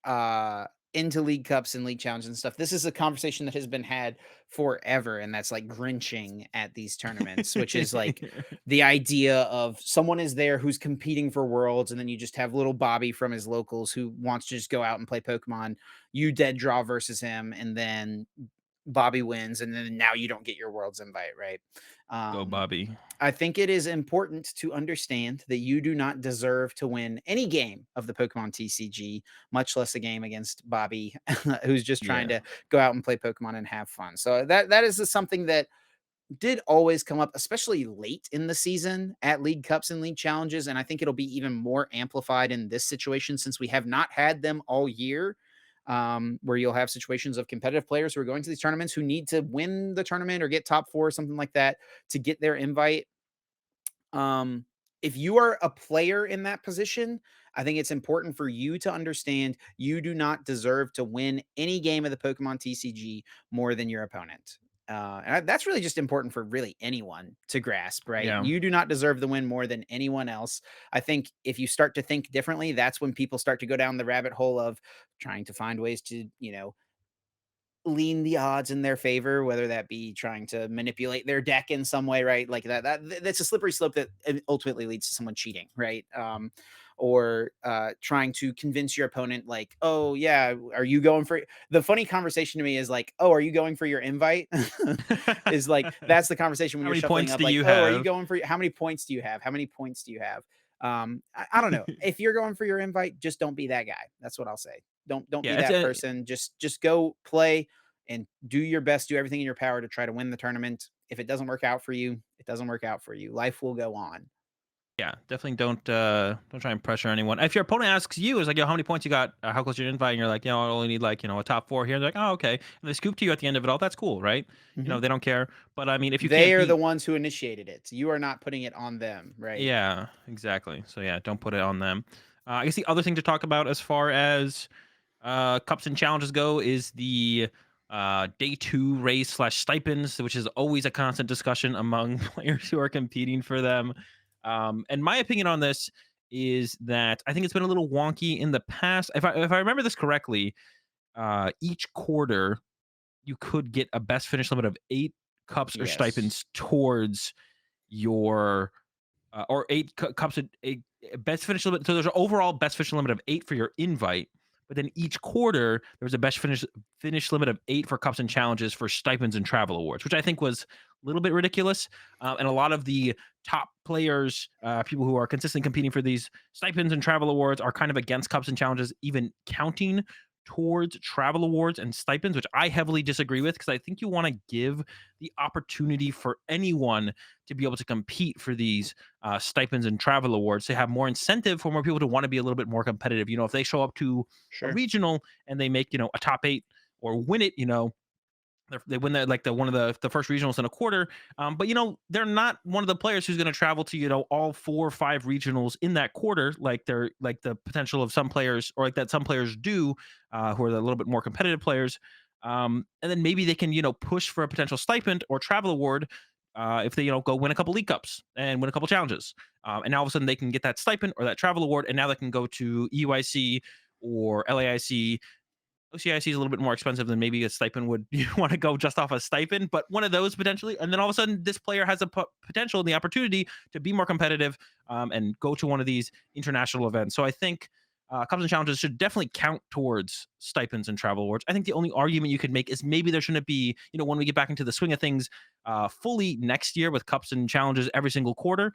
uh into league cups and league challenges and stuff. This is a conversation that has been had forever, and that's like grinching at these tournaments, which is like the idea of someone is there who's competing for worlds, and then you just have little Bobby from his locals who wants to just go out and play Pokemon. You dead draw versus him, and then Bobby wins, and then now you don't get your world's invite, right? Go, um Bobby. I think it is important to understand that you do not deserve to win any game of the Pokemon TCG, much less a game against Bobby, who's just trying Yeah. to go out and play Pokemon and have fun. So that is something that did always come up, especially late in the season at league cups and league challenges. And I think it'll be even more amplified in this situation, since we have not had them all year. Where you'll have situations of competitive players who are going to these tournaments who need to win the tournament or get top four or something like that to get their invite. um, if you are a player in that position, I think it's important for you to understand you do not deserve to win any game of the Pokemon TCG more than your opponent. That's really just important for really anyone to grasp, right? Yeah. You do not deserve the win more than anyone else. I think if you start to think differently, that's when people start to go down the rabbit hole of trying to find ways to, lean the odds in their favor, whether that be trying to manipulate their deck in some way, right? Like that's a slippery slope that ultimately leads to someone cheating, right? Or trying to convince your opponent, like, oh yeah, are you going for the funny conversation to me is like, oh, are you going for your invite? Is like that's the conversation when How you're many shuffling points up, do like, you oh, are you have? going for how many points do you have? How many points do you have? I don't know. If you're going for your invite, just don't be that guy. That's what I'll say. Don't be Yeah, it's that a person. Just go play and do your best, do everything in your power to try to win the tournament. If it doesn't work out for you, it doesn't work out for you. Life will go on. yeah, definitely don't try and pressure anyone. If your opponent asks you, is like, yo, how many points you got? How close your invite? And you're like, I only need like a top four here. They're like, oh, okay. And they scoop to you at the end of it all. That's cool, right? Mhm. They don't care. But I mean, if you They can't are the beat, ones who initiated it. You are not putting it on them, right? yeah, exactly. So yeah, don't put it on them. I guess the other thing to talk about as far as cups and challenges go is the day two raise slash stipends, which is always a constant discussion among players who are competing for them. And my opinion on this is that I think it's been a little wonky in the past. If I remember this correctly, each quarter you could get a best finish limit of 8 cups or Yes. stipends towards your or cups a best finish limit. So there's an overall best finish limit of 8 for your invite, but then each quarter there was a best finish limit of 8 for cups and challenges for stipends and travel awards, which I think was a little bit ridiculous. And a lot of the top players, people who are consistently competing for these stipends and travel awards, are kind of against cups and challenges even counting towards travel awards and stipends, which I heavily disagree with, because I think you want to give the opportunity for anyone to be able to compete for these stipends and travel awards to have more incentive for more people to want to be a little bit more competitive. If they show up to a Sure. regional and they make, a top 8 or win it, they win that, like the one of the first regionals in a quarter. But they're not one of the players who's going to travel to all 4 or 5 regionals in that quarter, like they're like the potential of some players, or like that some players do, who are a little bit more competitive players. And then maybe they can push for a potential stipend or travel award if they go win a couple league cups and win a couple challenges, and now all of a sudden they can get that stipend or that travel award, and now they can go to EUIC or LAIC. OCIC is a little bit more expensive than maybe a stipend would. You want to go just off a stipend, but one of those potentially, and then all of a sudden this player has a potential and the opportunity to be more competitive, and go to one of these international events. So I think cups and challenges should definitely count towards stipends and travel awards. I think the only argument you could make is maybe there shouldn't be, when we get back into the swing of things fully next year with cups and challenges every single quarter,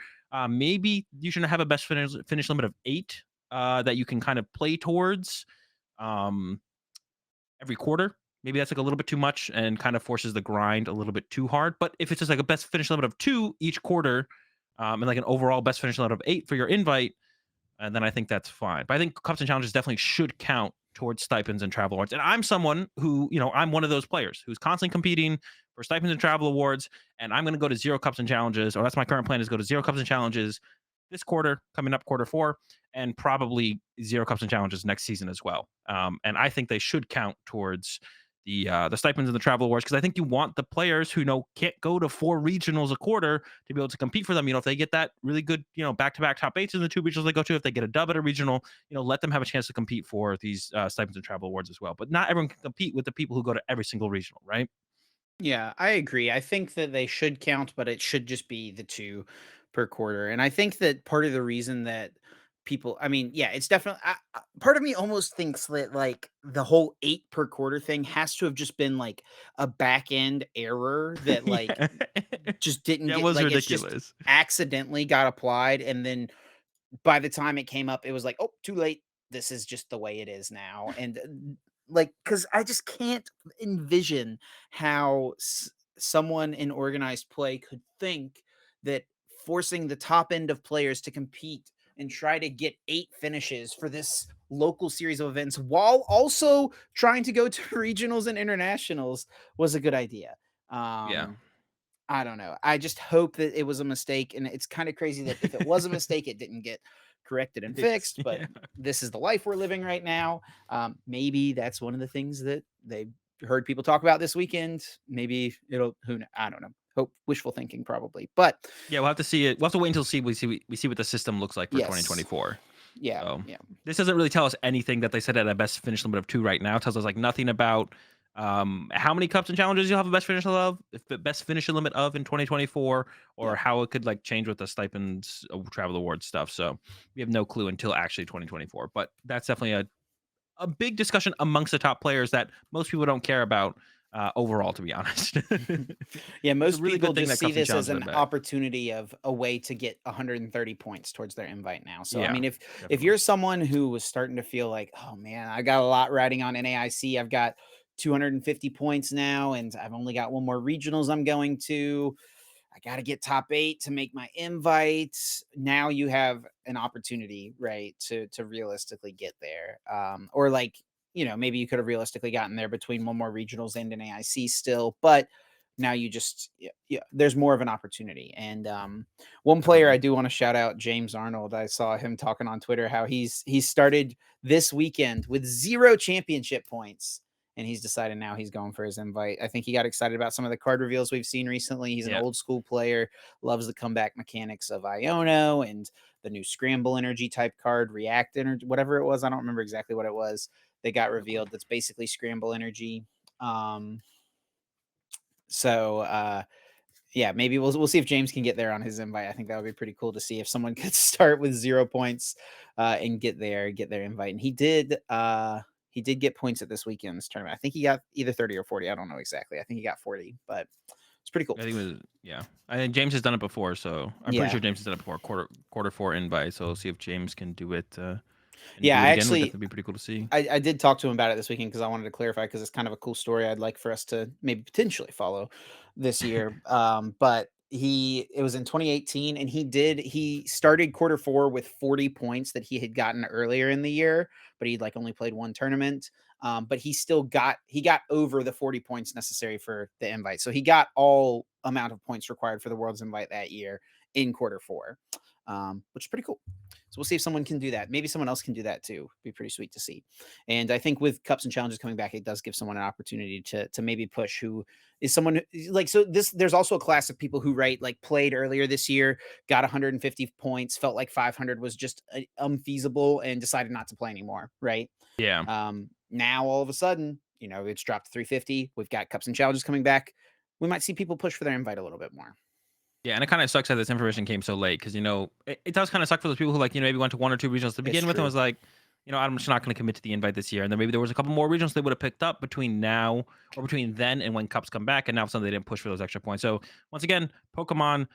maybe you shouldn't have a best finish limit of 8 that you can kind of play towards. Um, every quarter. Maybe that's like a little bit too much and kind of forces the grind a little bit too hard. But if it's just like a best finish limit of 2 each quarter, and like an overall best finish limit of 8 for your invite, and then I think that's fine. But I think cups and challenges definitely should count towards stipends and travel awards. And I'm someone who, I'm one of those players who's constantly competing for stipends and travel awards. And I'm going to go to 0 cups and challenges, or that's my current plan, is go to 0 cups and challenges this quarter, coming up quarter 4, and probably 0 cups and challenges next season as well. And I think they should count towards the stipends and the travel awards, because I think you want the players who can't go to 4 regionals a quarter to be able to compete for them. If they get that really good, back-to-back top 8s in the 2 regionals they go to, if they get a dub at a regional, let them have a chance to compete for these stipends and travel awards as well. But not everyone can compete with the people who go to every single regional, right? Yeah, I agree. I think that they should count, but it should just be the 2 per quarter. And I think that part of the reason that I mean, yeah, it's definitely part of me almost thinks that like the whole 8 per quarter thing has to have just been like a back end error that like Yeah. just didn't That get was like it's just ridiculous. accidentally got applied, and then by the time it came up, it was like, "Oh, too late. This is just the way it is now." And, like, because I just can't envision how someone in organized play could think that forcing the top end of players to compete and try to get 8 finishes for this local series of events while also trying to go to regionals and internationals was a good idea. Yeah. Um I don't know. I just hope that it was a mistake, and it's kinda crazy that if it was a mistake, it didn't get corrected and fixed, but Yeah. this is the life we're living right now. Maybe that's one of the things that they heard people talk about this weekend. Maybe it'll I don't know. Hope wishful thinking probably, but Yeah, we'll have to see it. We'll have to wait until we see what the system looks like for yes. 2024. Yeah, So yeah. this doesn't really tell us anything that they said at a best finish limit of 2 right now. It tells us like nothing about how many cups and challenges you'll have a best finish of, if the best finish limit of in 2024, or Yep. how it could like change with the stipends, travel awards stuff. So we have no clue until actually 2024. But that's definitely a big discussion amongst the top players that most people don't care about overall, to be honest. Yeah, It's a most really good people thing just that see cups and this as challenges are an back. opportunity of a way to get 130 points towards their invite now. So I Yeah, mean, if definitely. you're someone who was starting to feel like, oh man, I got a lot riding on NAIC, I've got 250 points now, and I've only got one more regionals I'm going to. I got to get top 8 to make my invite. Now you have an opportunity, right, to realistically get there. Or like, maybe you could have realistically gotten there between one more regionals and an AIC still, but now you just yeah, there's more of an opportunity. And one player I Definitely. do want to shout out, James Arnold. I saw him talking on Twitter how he started this weekend with 0 championship points, and he's decided now he's going for his invite. I think he got excited about some of the card reveals we've seen recently. He's an Yeah. old school player, loves the comeback mechanics of Iono and the new Scramble Energy type card, React Energy, whatever it was. I don't remember exactly what it was. They got Okay. revealed. That's basically Scramble Energy. Um, so yeah, maybe we'll see if James can get there on his invite. I think that would be pretty cool to see if someone could start with 0 points and get their invite. And he did get points at this weekend's tournament. I think he got either 30 or 40. I don't know exactly. I think he got 40, but it's pretty cool. I think it was, yeah. I think James has done it before, so I'm pretty Yeah. sure James has done it before. Quarter 4 invite. So we'll see if James can do it and Yeah, do I it again. Would actually definitely be pretty cool to see. I did talk to him about it this weekend because I wanted to clarify because it's kind of a cool story I'd like for us to maybe potentially follow this year. But it was in 2018, and he started quarter 4 with 40 points that he had gotten earlier in the year, but he'd like only played one tournament. But he got over the 40 points necessary for the invite. So he got all amount of points required for the world's invite that year in quarter 4. Which is pretty cool. So we'll see if someone can do that. Maybe someone else can do that too. Be pretty sweet to see. And I think with cups and challenges coming back, it does give someone an opportunity to maybe push who is someone like so this there's also a class of people who played earlier this year, got 150 points, felt like 500 was just unfeasible and decided not to play anymore, right? Yeah. Now all of a sudden, it's dropped to 350. We've got cups and challenges coming back. We might see people push for their invite a little bit more. Yeah, and it kinda sucks that this information came so late because it does kinda suck for those people who, like, maybe went to 1 or 2 regionals to It's begin with and true. was like, "I'm just not gonna commit to the invite this year," and then maybe there was a couple more regionals they would've picked up between now or between then and when cups come back, and now suddenly they didn't push for those extra points. So, once again, Pokemon,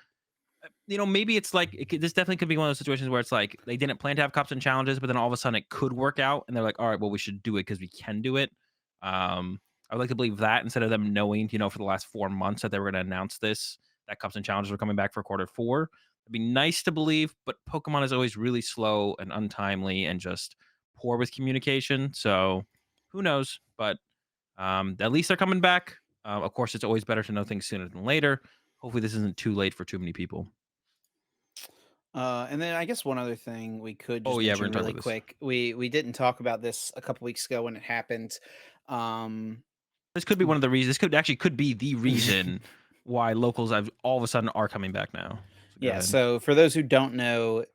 maybe it's like this definitely could be one of those situations where it's like they didn't plan to have cups and challenges, but then all of a sudden it could work out, and they're like, "All right, well, we should do it because we can do it." I would like to believe that instead of them knowing, for the last 4 months that they were going to announce that cups and challenges were coming back for quarter four. It'd be nice to believe, but Pokemon is always really slow and untimely and just poor with communication. So who knows? But at least they're coming back. Of course, it's always better to know things sooner than later. Hopefully, this isn't too late for too many people. And then I guess one other thing we could Oh just yeah, we're mention gonna talk really about this. quick. We didn't talk about this a couple weeks ago when it happened. Um, This could be one of the reasons. This could be the reason why locals have all of a sudden are coming back now. So go Yeah, ahead. so for those who don't know,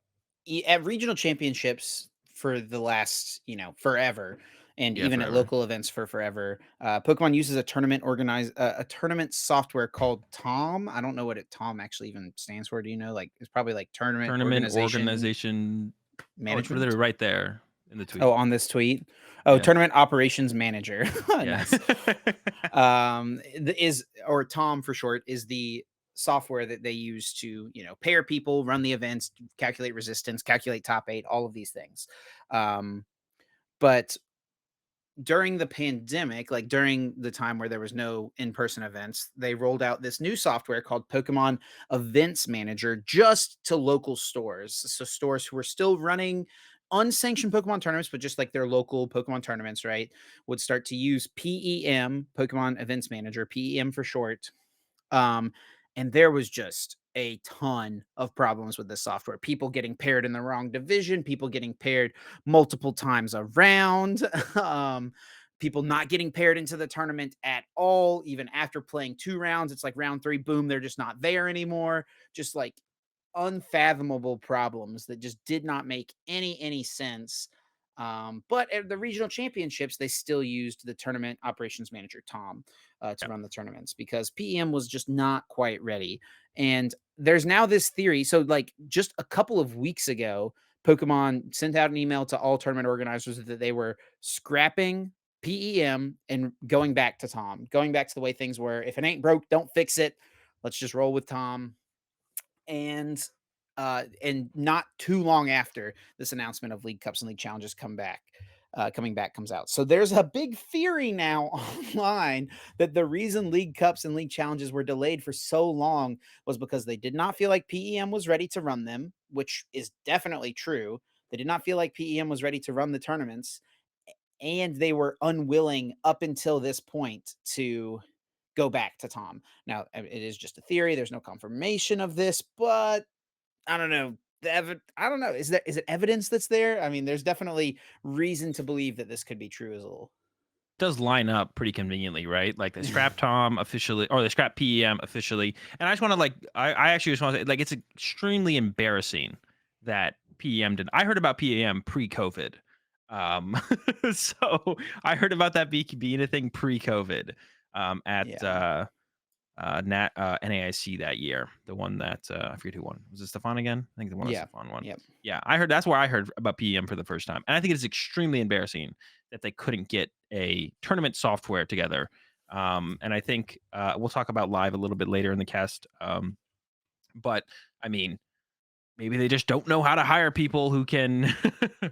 at regional championships for the last, forever, and Yeah, even at forever. local events for forever, Pokemon uses a tournament software called Tom. I don't know what Tom actually even stands for. Do you know? Like, it's probably like Tournament Tournament Organization organization. Oh, it's literally Management. right there in the Oh, tweet. on this tweet. Oh, Yeah. Tournament Operations Manager. Yeah. Nice. Is or Tom for short is the software that they use to pair people, run the events, calculate resistance, calculate top eight, all of these things. Um, but during the pandemic, like during the time where there was no in-person events, they rolled out this new software called Pokemon Events Manager just to local stores. So stores who were still running unsanctioned Pokemon tournaments, but just like their local Pokemon tournaments, right, would start to use PEM, Pokemon Events Manager, PEM for short, um, and there was just a ton of problems with this software. People getting paired in the wrong division, people getting paired multiple times around, people not getting paired into the tournament at all, even after playing 2 rounds. It's like round three, boom, they're just not there anymore. Just like unfathomable problems that just did not make any sense. But at the regional championships, they still used the tournament operations manager Tom to Yeah. run the tournaments because PEM was just not quite ready. And there's now this theory. So, like just a couple of weeks ago, Pokemon sent out an email to all tournament organizers that they were scrapping PEM and going back to Tom, going back to the way things were. If it ain't broke, don't fix it. Let's just roll with Tom. And not too long after this announcement of League Cups and League Challenges coming back comes out. So there's a big theory now online that the reason League Cups and League Challenges were delayed for so long was because they did not feel like PEM was ready to run them, which is definitely true. They did not feel like PEM was ready to run the tournaments, and they were unwilling up until this point to go back to Tom. Now, it is just a theory. There's no confirmation of this, but I don't know. I don't know. Is it evidence that's there? I mean, there's definitely reason to believe that this could be true as well. Does line up pretty conveniently, right? Like they scrap Tom officially, or they scrap PEM officially. And I just want to I actually just want to say, like, it's extremely embarrassing that PEM did. I heard about PEM pre-COVID. Um, so I heard about that being a thing pre-COVID. At Yeah. NAIC that year. The one that I forget who won. Was it Stefan again? I think the one that Yeah. Stefan won. Yep. Yeah, I heard that's where I heard about PEM for the first time, and I think it is extremely embarrassing that they couldn't get a tournament software together. And I think we'll talk about live a little bit later in the cast. But I mean, maybe they just don't know how to hire people who can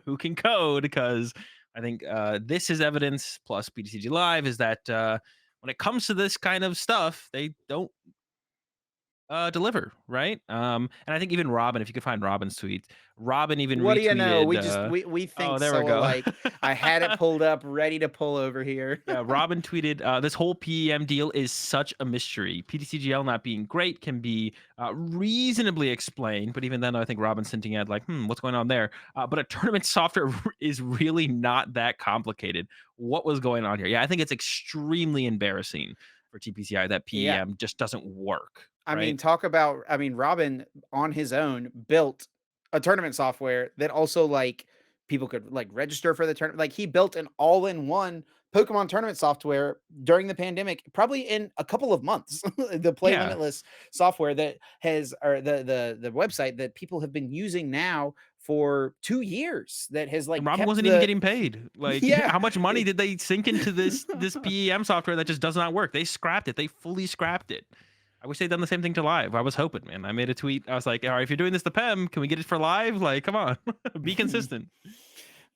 who can code because I think this is evidence plus PTCG Live is that when it comes to this kind of stuff, they don't deliver, right? And I think even Robin, if you could find Robin's tweets, Robin even What do you know? retweeted. We just we Oh, think there we so go. alike. I had it pulled up, ready to pull over here. Yeah, Robin tweeted, "This whole PEM deal is such a mystery. PTCGL not being great can be reasonably explained, but even then, I think Robin's hinting at like, what's going on there? But a tournament software is really not that complicated. What was going on here? Yeah, I think it's extremely embarrassing for TPCI that Yeah. PEM just doesn't work, I mean, right? talk about I mean, Robin on his own built a tournament software that also like people could like register for the tournament. Like he built an all-in-one Pokemon tournament software during the pandemic, probably in a couple of months. The Play Yeah, Limitless software that has or the website that people have been using now for 2 years that has and like Robin kept wasn't even the getting paid. Like, yeah. how much money did they sink into this PEM software that just does not work? They scrapped it. They fully scrapped it. I wish they'd done the same thing to live. I was hoping, man. I made a tweet. I was like, all right, if you're doing this to PEM, can we get it for live? Like, come on, be consistent.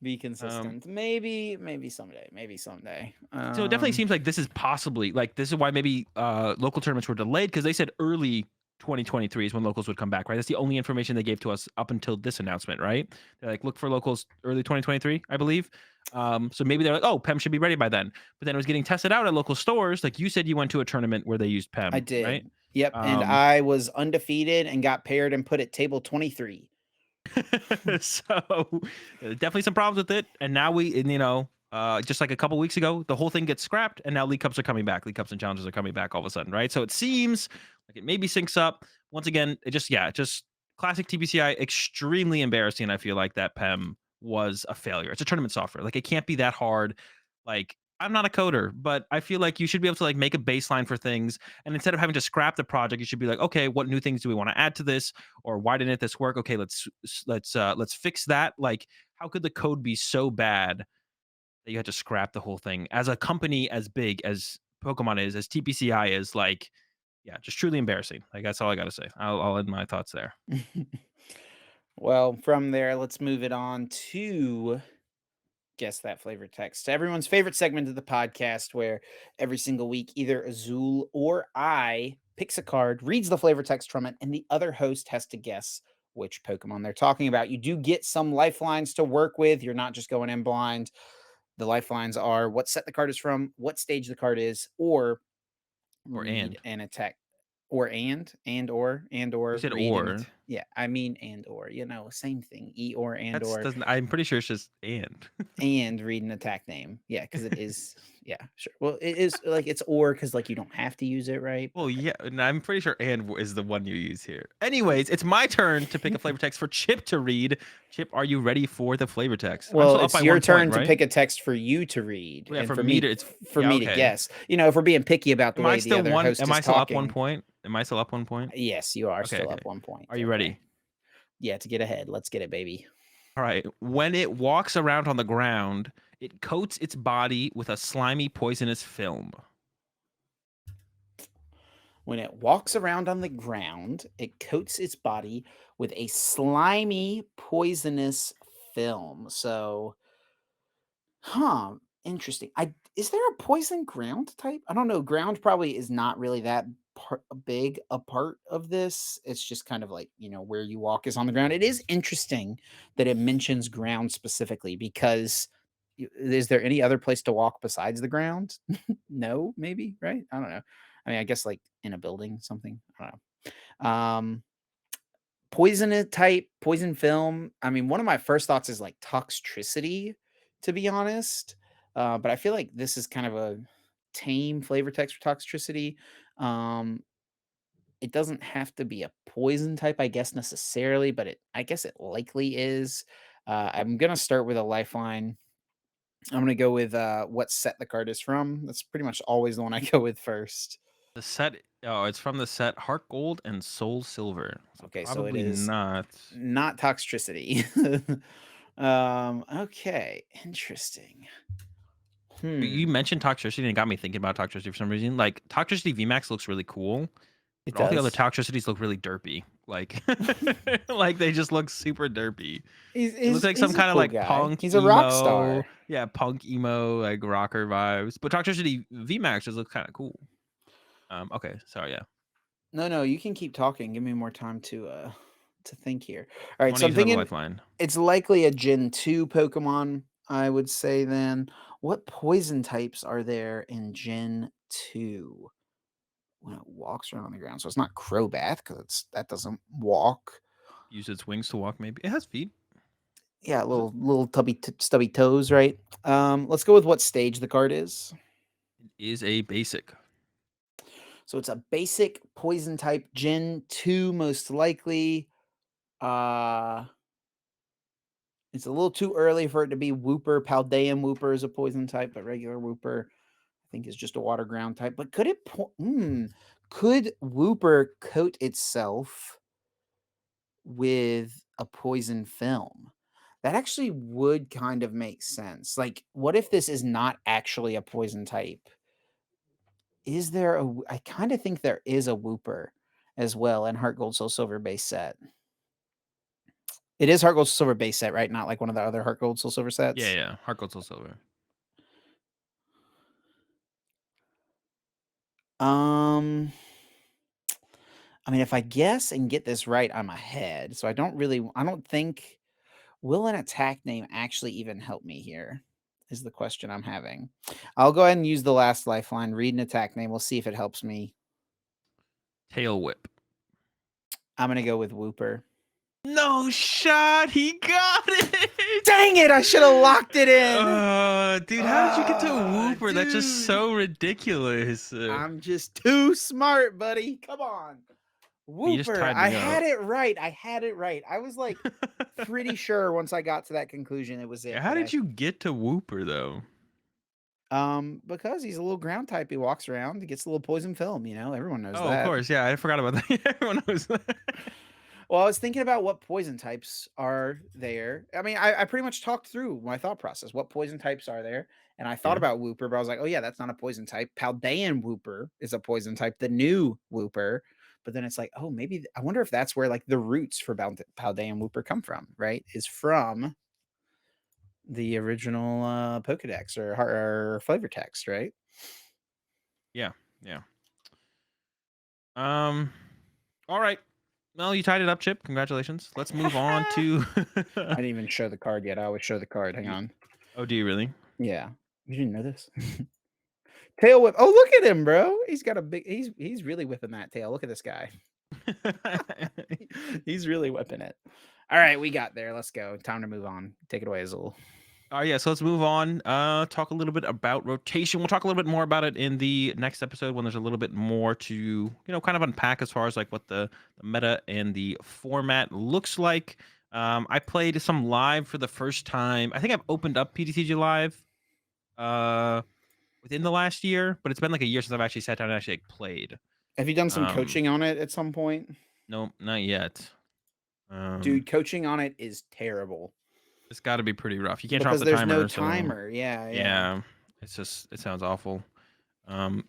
Be Um, consistent. Maybe someday. Maybe someday. so it definitely seems like this is possibly like this is why maybe local tournaments were delayed because they said early 2023 is when locals would come back, right? That's the only information they gave to us up until this announcement, right? They're like, look for locals early 2023, I believe. So maybe they're like, oh, PEM should be ready by then. But then it was getting tested out at local stores. Like you said, you went to a tournament where they used I PEM, right? did. Yep, and Um, I was undefeated and got paired and put at table 23. so definitely some problems with it. And now just like a couple weeks ago, the whole thing gets scrapped, and now League Cups are coming back. League Cups and challenges are coming back all of a sudden, right? So it seems like it maybe syncs up. Once again, just classic TBCI, extremely embarrassing. I feel like that PEM was a failure. It's a tournament software. Like it can't be that hard. Like I'm not a coder, but I feel like you should be able to like make a baseline for things. And instead of having to scrap the project, you should be like, okay, what new things do we want to add to this? Or why didn't this work? Okay, let's fix that. Like, how could the code be so bad that you had to scrap the whole thing? As a company as big as Pokemon is, as TPCI is, like, yeah, just truly embarrassing. Like that's all I gotta say. I'll end my thoughts there. Well, from there, let's move it on to guess that flavor text. Everyone's favorite segment of the podcast where every single week either Azul or I picks a card, reads the flavor text from it, and the other host has to guess which Pokemon they're talking about. You do get some lifelines to work with. You're not just going in blind. The lifelines are what set the card is from, what stage the card is, or Or read and an attack or and you or said read an or yeah, I mean and or, same thing. E or that's or doesn't. I'm pretty sure it's just and. and read an attack name. Yeah, because it is yeah, sure. Well, it is like it's or because like you don't have to use it, right? Well, yeah, and I'm pretty sure "and" is the one you use here. Anyways, it's my turn to pick a flavor text for Chip to read. Chip, are you ready for the flavor text? I'm Well, still up it's by your 1 point, turn to right? pick a text for you to read, Oh, yeah, and for for me me to it's for yeah, me to okay. guess. If we're being picky about the Am I way the still other one? host Am is I still up 1 talking, point? Am I still up 1 point? yes, you are Okay, still okay. up 1 point. Are you Okay. ready? Yeah, to get ahead. Let's get it, baby. All right. When it walks around on the ground, it coats its body with a slimy, poisonous film. When it walks around on the ground, it coats its body with a slimy, poisonous film. So, huh, interesting. I is there a poison ground type? I don't know. Ground probably is not really that big a part of this. It's just kind of like, where you walk is on the ground. It is interesting that it mentions ground specifically because is there any other place to walk besides the ground? No, maybe, right? I don't know. I mean, I guess like in a building, something. I don't know. Poison film. I mean, one of my first thoughts is like toxicity, to be honest. But I feel like this is kind of a tame flavor text for toxicity. Um, it doesn't have to be a poison type, I guess, necessarily, but I guess it likely is. I'm gonna start with a lifeline. I'm gonna go with what set the card is from. That's pretty much always the one I go with first. The set, oh, it's from the set Heart Gold and Soul Silver. So Okay, so it probably is not. not toxicity. Okay, interesting. You Hmm. mentioned Toxicity and it got me thinking about Toxicity for some reason. Like, Toxicity VMAX looks really cool, It but all the other does. Toxicities look really derpy. Like, like they just look super derpy. He's It looks he's like some he's a kind of cool like guy. punk He's a rock emo, star. yeah, punk emo, like rocker vibes. But Toxicity VMAX just looks kind of cool. Okay, sorry, yeah. No, no, you can keep talking. Give me more time to think here. All right, Want so to I'm use another thinking lifeline? it's likely a Gen 2 Pokemon, I would say then. What poison types are there in Gen 2? When it walks around on the ground. So it's not Crobat because that doesn't walk. Use its wings to walk, maybe. It has feet. Yeah, Does it? little tubby stubby toes, right? Let's go with what stage the card is. It is a basic. So it's a basic poison type Gen 2 most likely. Uh it's a little too early for it to be Wooper. Paldean Wooper is a poison type, but regular Wooper I think is just a water ground type. But could Wooper coat itself with a poison film? That actually would kind of make sense. Like, what if this is not actually a poison type? Is there I kind of think there is a Wooper as well in Heart Gold Soul Silver base set. It is Heart Gold Soul Silver base set, right? Not like one of the other Heart Gold Soul Silver Yeah, sets. yeah. Heart Gold Soul Silver. Um, I mean, if I guess and get this right, I'm ahead. So I don't think, will an attack name actually even help me here? Is the question I'm having. I'll go ahead and use the last lifeline, read an attack name. We'll see if it helps me. Tail Whip. I'm going to go with Wooper. No shot. He got it. Dang it! I should have locked it in. Dude, how did you get to Wooper? That's just Dude. so ridiculous. I'm just too smart, buddy. Come on. You just Wooper. tied I me had up. it right. I had it right. I was like pretty sure once I got to that conclusion it was Yeah, it, how but did you get to Wooper though? because he's a little ground type, he walks around, he gets a little poison film, everyone knows Oh, of that. course. Yeah, I forgot about that. Everyone knows that. Well, I was thinking about what poison types are there. I mean, I pretty much talked through my thought process. What poison types are there? And I thought Yeah. about Wooper, but I was like, oh yeah, that's not a poison type. Paldean Wooper is a poison type, the new Wooper. But then it's like, oh, maybe I wonder if that's where like the roots for Paldean Wooper come from, right? Is from the original Pokedex or flavor text, right? Yeah. Yeah. Um. All right. Well, you tied it up, Chip. Congratulations. Let's move on to. I didn't even show the card yet. I always show the card. Hang Yeah. on. Oh, do you really? Yeah. You didn't know this? Tail whip. Oh, look at him, bro. He's got a big he's really whipping that tail. Look at this guy. He's really whipping it. All right, we got there. Let's go. Time to move on. Take it away, Azul. Yeah, so let's move on. Talk a little bit about rotation. We'll talk a little bit more about it in the next episode when there's a little bit more to, kind of unpack as far as like what the meta and the format looks like. I played some live for the first time. I think I've opened up PTCG live within the last year, but it's been like a year since I've actually sat down and actually like, played. Have you done some Um, coaching on it at some point? no, not yet. Dude, coaching on it is terrible It's got to be pretty rough. You can't turn off because the there's no timer, so timer. Yeah, yeah. yeah, it sounds awful. Um,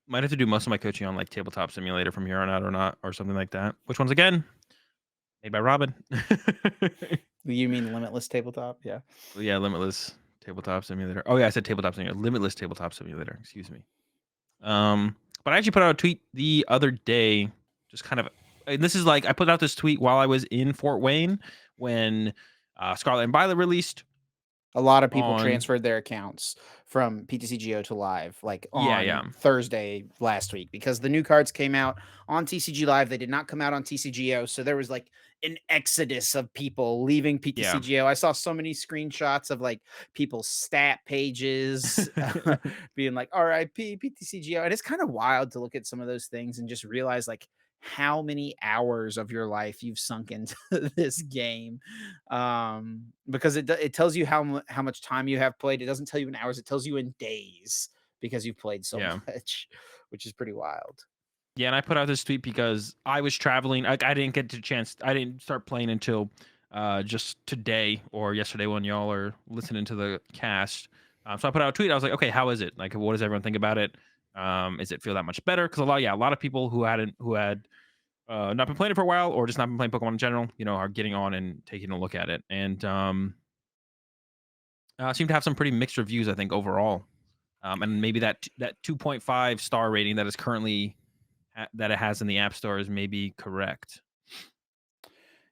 Might have to do most of my coaching on like Tabletop Simulator from here on out, or not, or something like that. Which one's again made by Robin? You mean limitless tabletop? Yeah. Yeah, Limitless Tabletop Simulator. Oh yeah, I said Tabletop Simulator. Limitless Tabletop Simulator. Excuse me. But I actually put out a tweet the other day, just kind of. And this is like I put out this tweet while I was in Fort Wayne when Scarlet and Violet released A lot of people on. transferred their accounts from PTCGO to Live, like Yeah, on yeah, Thursday last week, because the new cards came out on TCG Live. They did not come out on TCGO, so there was like an exodus of people leaving yeah. PTCGO. I saw so many screenshots of like people's stat pages being like "RIP PTCGO," and it's kind of wild to look at some of those things and just realize like how many hours of your life you've sunk into this game, because it tells you how much time you have played. It doesn't tell you in hours, it tells you in days because you've played so Yeah. much, which is pretty wild. Yeah, and I put out this tweet because I was traveling. I didn't get the chance. I didn't start playing until just today or yesterday when y'all are listening to the cast. So I put out a tweet. I was like, okay, how is it? Like, what does everyone think about it? Is it feel that much better? Because a lot of people who had not been playing it for a while or just not been playing Pokemon in general, are getting on and taking a look at it, and seem to have some pretty mixed reviews. I think overall, and maybe that 2.5 star rating that is currently that it has in the app store is maybe correct.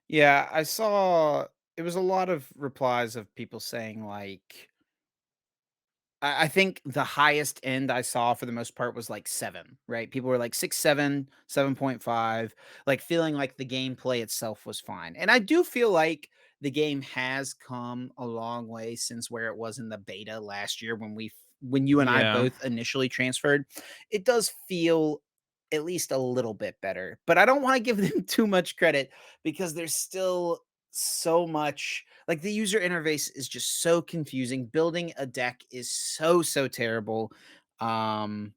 Yeah, I saw it was a lot of replies of people saying like I think the highest end I saw for the most part was like 7, right? People were like 6, 7, 7.5, like feeling like the gameplay itself was fine. And I do feel like the game has come a long way since where it was in the beta last year when you and I Yeah. both initially transferred. It does feel at least a little bit better, but I don't want to give them too much credit because there's still so much like the user interface is just so confusing. Building a deck is so terrible. Um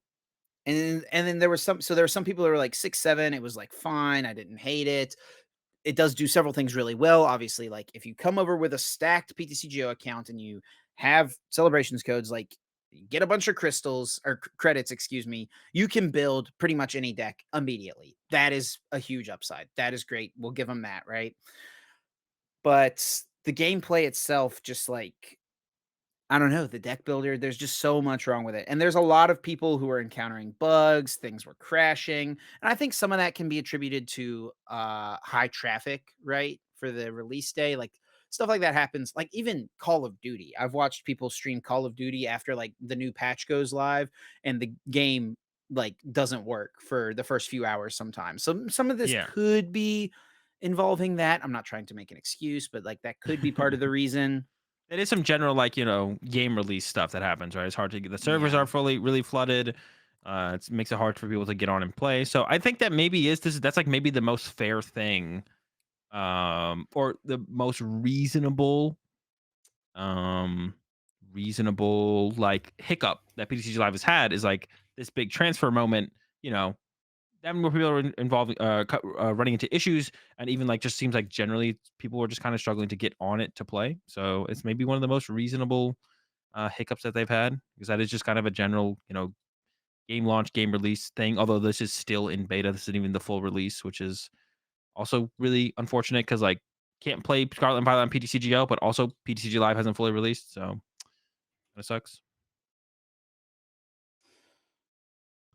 and then there were some people who were like 6, 7. It was like fine. I didn't hate it. It does do several things really well. Obviously, like if you come over with a stacked PTCGO account and you have celebrations codes, like get a bunch of crystals or credits, excuse me, you can build pretty much any deck immediately. That is a huge upside. That is great. We'll give them that, right? But the gameplay itself, just like I don't know, the deck builder, there's just so much wrong with it. And there's a lot of people who are encountering bugs, things were crashing. And I think some of that can be attributed to high traffic, right? For the release day. Like stuff like that happens. Like even Call of Duty. I've watched people stream Call of Duty after like the new patch goes live and the game like doesn't work for the first few hours sometimes. So some of this Yeah. could be involving that. I'm not trying to make an excuse, but like that could be part of the reason. It is some general, like, game release stuff that happens, right? It's hard to get the servers Yeah. are fully really flooded. It makes it hard for people to get on and play. So I think that maybe is this that's like maybe the most fair thing, or the most um, reasonable like hiccup that PTCG Live has had is like this big transfer moment. You know, that more people are involved, running into issues, and even like just seems like generally people are just kind of struggling to get on it to play. So it's maybe one of the most reasonable hiccups that they've had because that is just kind of a general, game launch, game release thing. Although this is still in beta, this isn't even the full release, which is also really unfortunate because like can't play Scarlet Violet on PTCGO, but also PTCG Live hasn't fully released, so kind of sucks.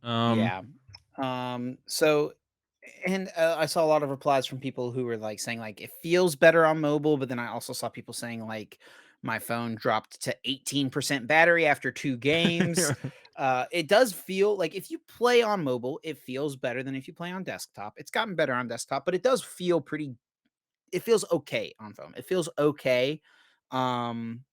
Um, Yeah. So and I saw a lot of replies from people who were like saying like it feels better on mobile, but then I also saw people saying like my phone dropped to 18% battery after 2 games. It does feel like if you play on mobile, it feels better than if you play on desktop. It's gotten better on desktop, but it does feel pretty it feels okay on phone. It feels okay. Um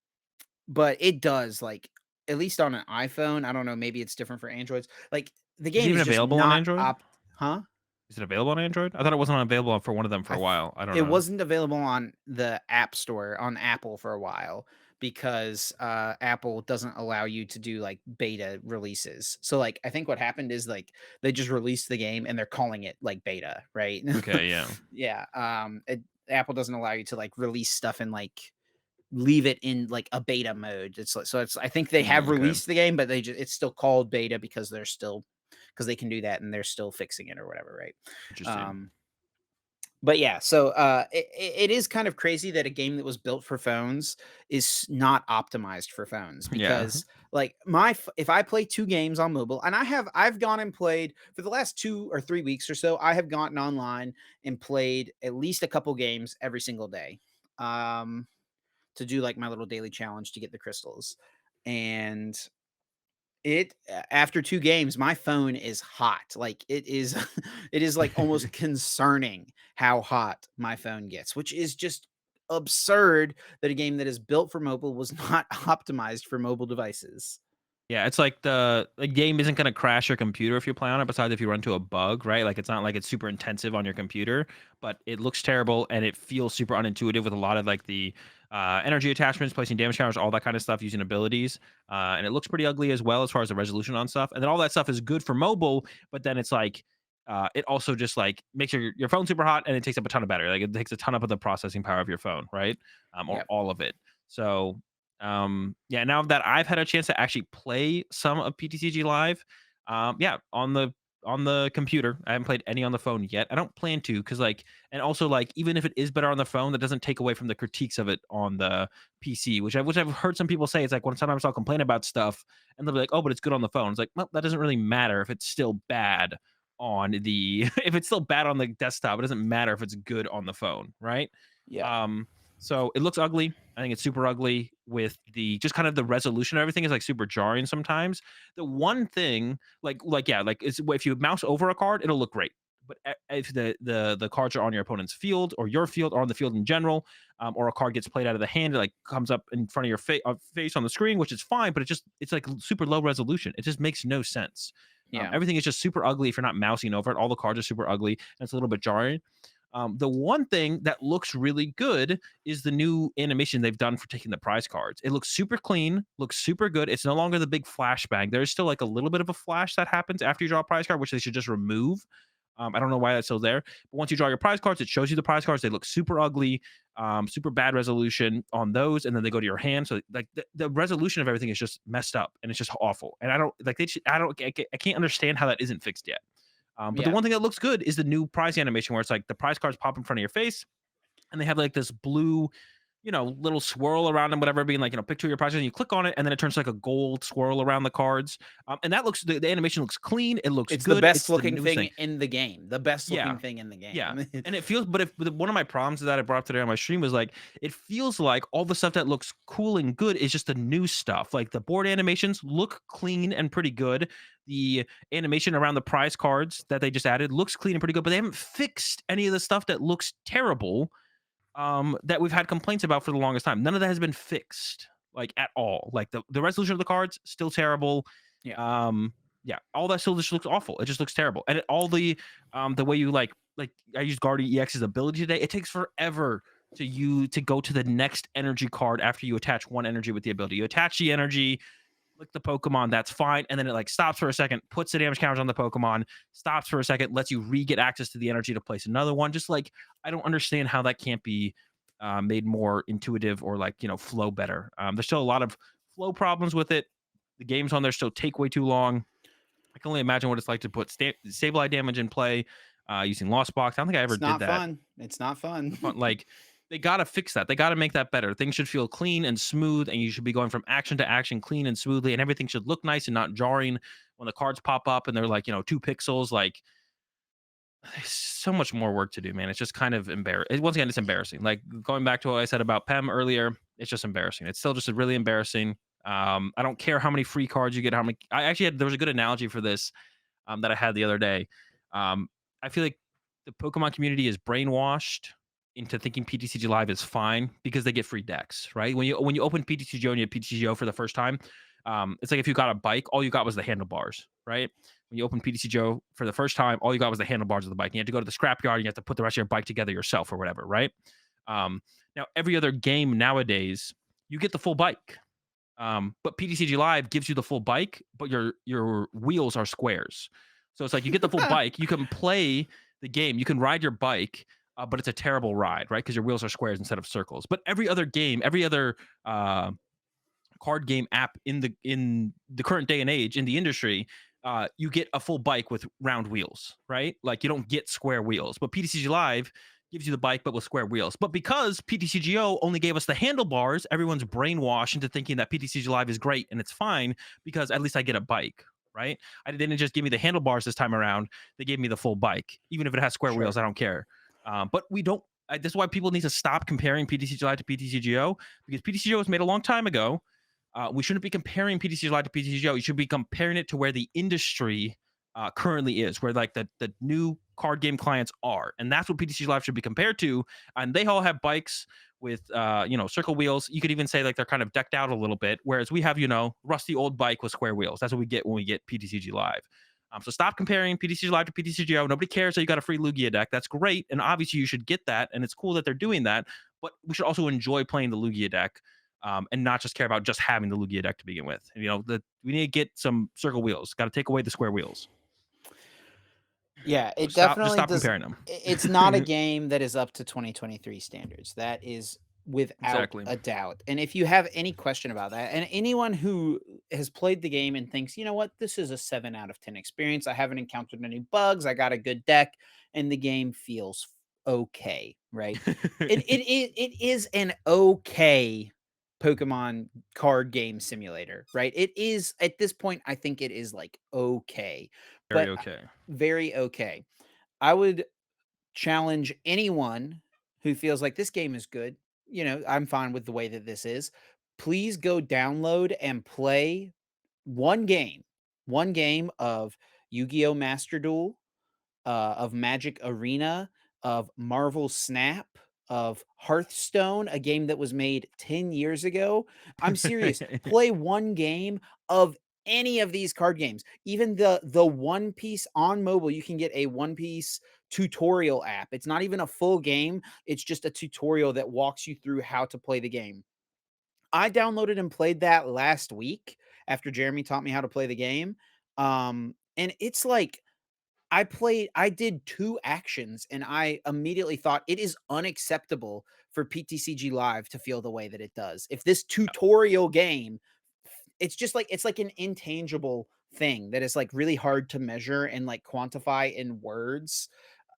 but it does, like, at least on an iPhone, I don't know, maybe it's different for Androids, like, the is it game even is just available on not Android? opt huh? Is it available on Android? I thought it wasn't available for one of them for I a th while. I don't It know. wasn't available on the App Store on Apple for a while because, Apple doesn't allow you to do, like, beta releases. So, like, I think what happened is, like, they just released the game and they're calling it, like, beta, right? Okay, yeah, Yeah, Apple doesn't allow you to, like, release stuff and, like, leave it in like a beta mode. It's like so it's I think they have okay, released the game, but it's still called beta because because they can do that and they're still fixing it or whatever, right? interesting. Um, but yeah, so it is kind of crazy that a game that was built for phones is not optimized for phones Yeah, because like if I play 2 games on mobile and I've gone and played for the last 2 or 3 weeks or so, I have gotten online and played at least a couple games every single day. Um, to do like my little daily challenge to get the crystals. And after 2 games, my phone is hot. Like it is, it is like almost concerning how hot my phone gets, which is just absurd that a game that is built for mobile was not optimized for mobile devices. yeah. It's like the game isn't gonna crash your computer if you play on it. Besides, if you run into a bug, right? Like it's not like it's super intensive on your computer, but it looks terrible and it feels super unintuitive with a lot of like the energy attachments, placing damage counters, all that kind of stuff using abilities. And it looks pretty ugly as well as far as the resolution on stuff. And then all that stuff is good for mobile, but then it's like it also just like makes your phone super hot and it takes up a ton of battery. Like it takes a ton of the processing power of your phone, right? Or Yep. all of it. So yeah, now that I've had a chance to actually play some of PTCG Live, yeah, on the computer. I haven't played any on the phone yet. I don't plan to because like, and also like, even if it is better on the phone, that doesn't take away from the critiques of it on the PC, which I've heard some people say. It's like when sometimes I'll complain about stuff and they'll be like, "Oh, but it's good on the phone." It's like, well, that doesn't really matter if it's still bad on the if it's still bad on the desktop, it doesn't matter if it's good on the phone, right? Yeah. Um, so it looks ugly. I think it's super ugly with the just kind of the resolution of everything is like super jarring sometimes. The one thing, yeah, like it's if you mouse over a card, it'll look great. But if the cards are on your opponent's field or your field or on the field in general, or a card gets played out of the hand, it like comes up in front of your face on the screen, which is fine, but it's like super low resolution. It just makes no sense. Yeah. Everything is just super ugly if you're not mousing over it. All the cards are super ugly, and it's a little bit jarring. The one thing that looks really good is the new animation they've done for taking the prize cards. It looks super clean, looks super good. It's no longer the big flashbang. There's still like a little bit of a flash that happens after you draw a prize card, which they should just remove. I don't know why that's still there. But once you draw your prize cards, it shows you the prize cards. They look super ugly, super bad resolution on those, and then they go to your hand. So like the resolution of everything is just messed up, and it's just awful. And I don't like they. Should, I can't understand how that isn't fixed yet. But the Yeah. one thing that looks good is the new prize animation where it's like the prize cards pop in front of your face and they have like this blue, little swirl around them, whatever, being like, picture your prize, and you click on it, and then it turns like a gold swirl around the cards. And that looks, the animation looks clean. It looks It's the good. best It's the looking newest thing thing. in the game. The best Yeah. looking thing in the Yeah. game. And it feels, but one of my problems that I brought up today on my stream was like, it feels like all the stuff that looks cool and good is just the new stuff. Like the board animations look clean and pretty good. The animation around the prize cards that they just added looks clean and pretty good, but they haven't fixed any of the stuff that looks terrible, that we've had complaints about for the longest time. None of that has been fixed, like at all. Like the resolution of the cards still terrible. Yeah. Yeah, all that still just looks awful. It just looks terrible. And all the way you like I used Guardian EX's ability today. It takes forever to go to the next energy card after you attach one energy with the ability. You attach the energy, click the Pokemon, that's fine. And then it like stops for a second, puts the damage counters on the Pokemon, stops for a second, lets you re get access to the energy to place another one. Just like, I don't understand how that can't be made more intuitive or like, flow better. There's still a lot of flow problems with it. The games on there still take way too long. I can only imagine what it's like to put stabilize damage in play using Lost Box. I don't think I ever It's did not that. fun. It's not fun. Like they gotta fix that. They gotta make that better. Things should feel clean and smooth, and you should be going from action to action clean and smoothly, and everything should look nice and not jarring when the cards pop up and they're like 2 pixels. Like there's so much more work to do, man. It's just kind of embarrassing. Once again, it's embarrassing. Like going back to what I said about Pem earlier, it's just embarrassing. It's still just really embarrassing. I don't care how many free cards you get. How many? I actually there was a good analogy for this that I had the other day. I feel like the Pokemon community is brainwashed into thinking PTCG Live is fine because they get free decks, right? When you open PTCGO and you have PTCGO for the first time, it's like if you got a bike, all you got was the handlebars, right? When you open PTCGO for the first time, all you got was the handlebars of the bike. And you had to go to the scrapyard and you have to put the rest of your bike together yourself or whatever, right? Now every other game nowadays, you get the full bike. But PTCG Live gives you the full bike, but your wheels are squares. So it's like you get the full bike, you can play the game, you can ride your bike, but it's a terrible ride, right? Because your wheels are squares instead of circles. But every other game, every other card game app in the current day and age in the industry, you get a full bike with round wheels, right? Like you don't get square wheels. But PTCG Live gives you the bike but with square wheels. But because PTCGO only gave us the handlebars, everyone's brainwashed into thinking that PTCG Live is great and it's fine because at least I get a bike, right? They didn't just give me the handlebars this time around. They gave me the full bike. Even if it has square Sure. wheels, I don't care. But we don't. This is why people need to stop comparing PTCG Live to PTCGO because PTCGO was made a long time ago. We shouldn't be comparing PTCG Live to PTCGO. You should be comparing it to where the industry currently is, where like the new card game clients are, and that's what PTCG Live should be compared to. And they all have bikes with circle wheels. You could even say like they're kind of decked out a little bit, whereas we have rusty old bike with square wheels. That's what we get when we get PTCG Live. So stop comparing PTCG Live to PTCGO. Nobody cares that you got a free Lugia deck. That's great, and obviously you should get that, and it's cool that they're doing that. But we should also enjoy playing the Lugia deck. And not just care about just having the Lugia deck to begin with. We need to get some circle wheels. Got to take away the square wheels. Yeah, So it just definitely stop does. comparing them. It's not a game that is up to 2023 standards. That is without Exactly. a doubt. And if you have any question about that, and anyone who has played the game and thinks, you know what, this is a 7 out of 10 experience. I haven't encountered any bugs. I got a good deck, and the game feels okay, right? It is an okay Pokemon card game simulator, right? It is at this point, I think it is like okay, Very but okay. very okay. I would challenge anyone who feels like this game is good. You know, I'm fine with the way that this is. Please go download and play one game of Yu-Gi-Oh! Master Duel, of Magic Arena, of Marvel Snap, of Hearthstone, a game that was made 10 years ago. I'm serious. Play one game of any of these card games. Even the One Piece on mobile, you can get a One Piece tutorial app. It's not even a full game. It's just a tutorial that walks you through how to play the game. I downloaded and played that last week after Jeremy taught me how to play the game. And it's like I did 2 actions, and I immediately thought it is unacceptable for PTCG Live to feel the way that it does. If this tutorial game, it's like an intangible thing that is, like, really hard to measure and, like, quantify in words.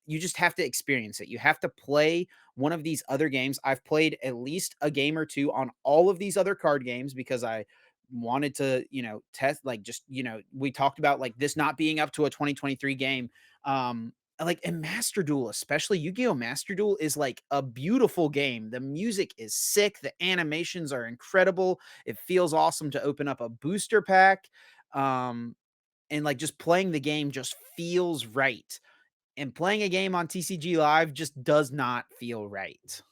You just have to experience it. You have to play one of these other games. I've played at least a game or 2 on all of these other card games because I wanted to, test like just, we talked about like this not being up to a 2023 game. Like and Master Duel, especially Yu-Gi-Oh! Master Duel is like a beautiful game. The music is sick, the animations are incredible. It feels awesome to open up a booster pack. And like just playing the game just feels right, and playing a game on TCG Live just does not feel right.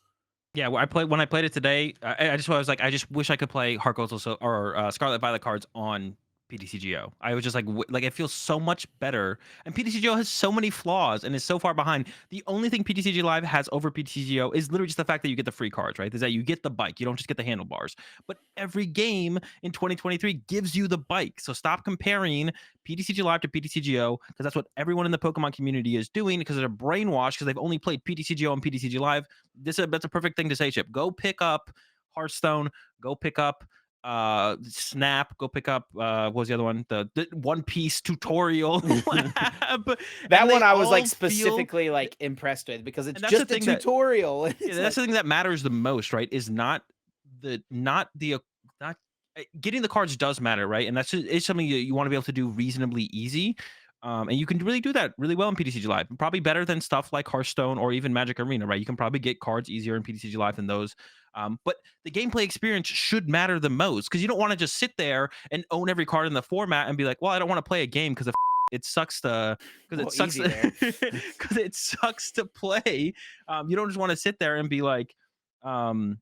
Yeah, when I played it today, I just was like, I just wish I could play Heart Gold or Scarlet Violet cards on PTCGO. I was just like, like it feels so much better, and PTCGO has so many flaws and is so far behind. The only thing PTCG Live has over PTCGO is literally just the fact that you get the free cards, right? Is that you get the bike, you don't just get the handlebars. But every game in 2023 gives you the bike. So stop comparing PTCG Live to PTCGO because that's what everyone in the Pokemon community is doing because they're brainwashed because they've only played PTCGO and PTCG Live. That's a perfect thing to say, Chip. Go pick up Hearthstone. Go pick up Snap. Go pick up what was the other one? The One Piece tutorial lab. That And one they I was like all feel. specifically like impressed with because it's And that's the just a thing that tutorial. yeah, It's that's like, the thing that matters the most, right? Is not the not getting the cards does matter, right? And that's just, it's something that you want to be able to do reasonably easy. And you can really do that really well in PTCG Live. Probably better than stuff like Hearthstone or even Magic Arena, right? You can probably get cards easier in PTCG Live than those. But the gameplay experience should matter the most because you don't want to just sit there and own every card in the format and be like, well, I don't want to play a game because it sucks to because well, it sucks easy there. because it sucks to play. You don't just want to sit there and be like, um,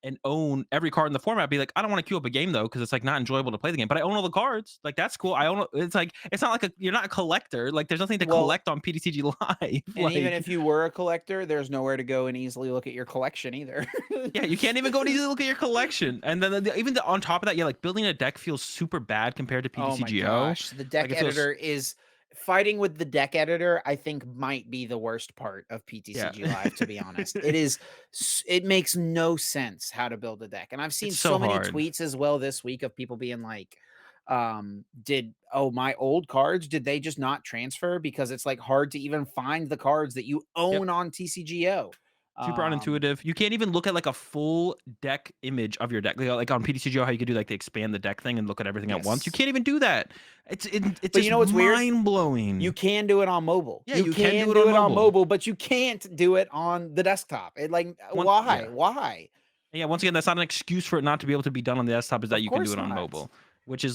and own every card in the format. Be like, I don't want to queue up a game though because it's like not enjoyable to play the game. But I own all the cards. Like that's cool. I own. It's like it's not like you're not a collector. Like there's nothing to Well, collect on PTCG Live. and even Like if you were a collector, there's nowhere to go and easily look at your collection either. yeah, you can't even go and easily look at your collection. And then on top of that, yeah, like building a deck feels super bad compared to Oh my PTCGO. gosh, the Like deck it feels editor is fighting with the deck editor, I think might be the worst part of yeah, PTCG Live, to be honest. It makes no sense how to build a deck. And I've seen it's so so many hard. tweets as well this week of people being like, did my old cards, did they just not transfer? Because it's like hard to even find the cards that you Yep. own on TCGO. Super Um, unintuitive. You can't even look at like a full deck image of your deck. Like on PTCGO, how you could do like the expand the deck thing and look at everything at once. You yes. can't even do that. It's But you just know what's weird? mind You blowing. can do it on mobile. Yeah, You you can do can it do on it on mobile. mobile, but you can't do it on the desktop. It like why? Yeah. Why? Yeah, once again, that's not an excuse for it not to be able to be done on the desktop, is that Of you can do course it on not. mobile, which is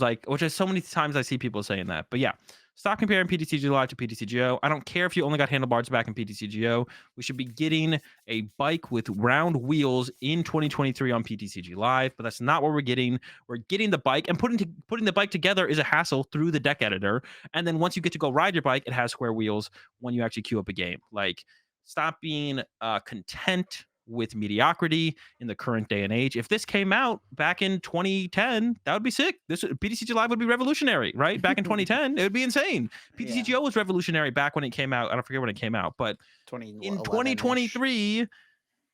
so many times I see people saying that. But yeah, stop comparing PTCG Live to PTCGO. I don't care if you only got handlebars back in PTCGO. We should be getting a bike with round wheels in 2023 on PTCG Live, but that's not what we're getting. We're getting the bike, and putting the bike together is a hassle through the deck editor. And then once you get to go ride your bike, it has square wheels when you actually queue up a game. Like, stop being content with mediocrity in the current day and age. If this came out back in 2010, that would be sick. This PTCG Live would be revolutionary, right? Back in 2010, it would be insane. Yeah, PTCGO was revolutionary back when it came out. I don't forget when it came out, but in 2011-ish. 2023,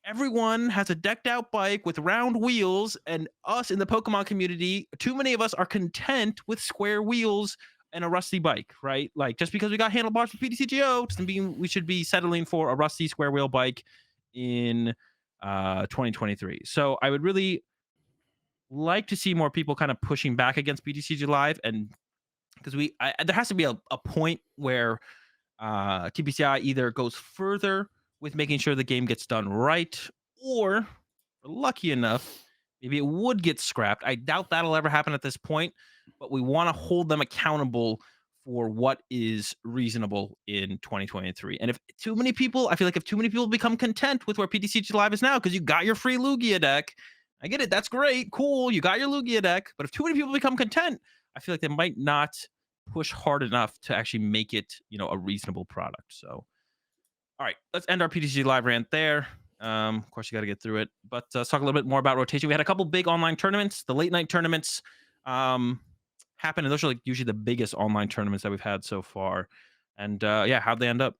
everyone has a decked out bike with round wheels, and us in the Pokemon community, too many of us are content with square wheels and a rusty bike, right? Like just because we got handlebars for PTCGO doesn't mean we should be settling for a rusty square wheel bike in 2023. So I would really like to see more people kind of pushing back against PTCG Live, and because there has to be a point where TPCI either goes further with making sure the game gets done right, or if we're lucky enough, maybe it would get scrapped. I doubt that'll ever happen at this point, but we want to hold them accountable for what is reasonable in 2023. And if too many people, I feel like if too many people become content with where PTCG Live is now, because you got your free Lugia deck, I get it. That's great. Cool. You got your Lugia deck. But if too many people become content, I feel like they might not push hard enough to actually make it, a reasonable product. So, all right, let's end our PTG Live rant there. Of course, you got to get through it, but let's talk a little bit more about rotation. We had a couple big online tournaments. The late night tournaments happened, and those are like usually the biggest online tournaments that we've had so far. And yeah, how'd they end up?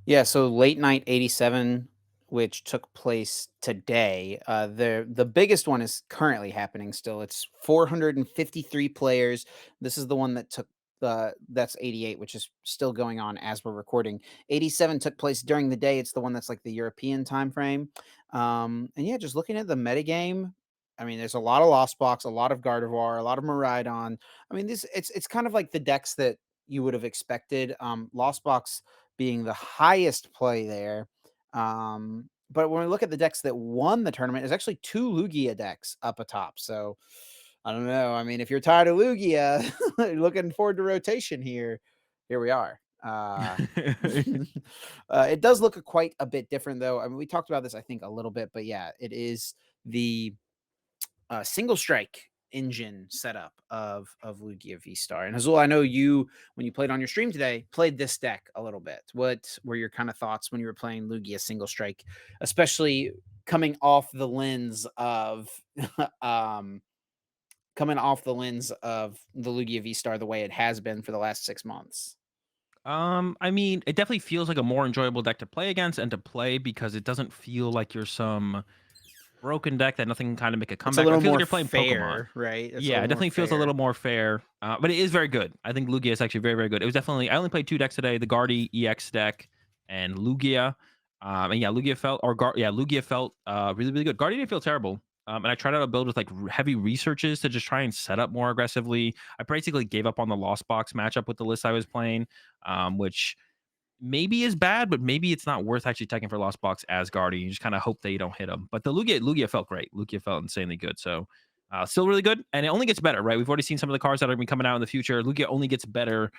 Yeah, so late night 87, which took place today. The biggest one is currently happening still. It's 453 players. This is the one that took that's 88, which is still going on as we're recording. 87 took place during the day. It's the one that's like the European time frame. And yeah, just looking at the metagame, I mean, there's a lot of Lost Box, a lot of Gardevoir, a lot of Miraidon. I mean, this it's kind of like the decks that you would have expected. Lost Box being the highest play there. But when we look at the decks that won the tournament, there's actually two Lugia decks up atop. So I don't know. I mean, if you're tired of Lugia, looking forward to rotation here we are. It does look quite a bit different, though. I mean, we talked about this, I think, a little bit, but yeah, it is the single strike engine setup of Lugia V Star. And Azul, I know you when you played on your stream today played this deck a little bit. What were your kind of thoughts when you were playing Lugia single strike, especially coming off the lens of um coming off the lens of the Lugia V Star the way it has been for the last 6 months? I mean, it definitely feels like a more enjoyable deck to play against and to play because it doesn't feel like you're some broken deck that nothing can kind of make a It's a comeback. I little feel like more you're playing Pokemon. fair, right? It's a Yeah, little it more definitely feels a fair. little more fair, but it is very good. I think Lugia is actually very, very good. It was definitely I only played 2 decks today, the Guardy EX deck and Lugia. And yeah, Lugia felt really, really good. Guardy didn't feel terrible. And I tried out a build with like heavy researches to just try and set up more aggressively. I basically gave up on the Lost Box matchup with the list I was playing, which maybe is bad, but maybe it's not worth actually taking for Lost Box as Guardian. You just kind of hope they don't hit him. But the Lugia felt great. Lugia felt insanely good. So still really good, and it only gets better, right? We've already seen some of the cards that are going to be coming out in the future. Lugia only gets better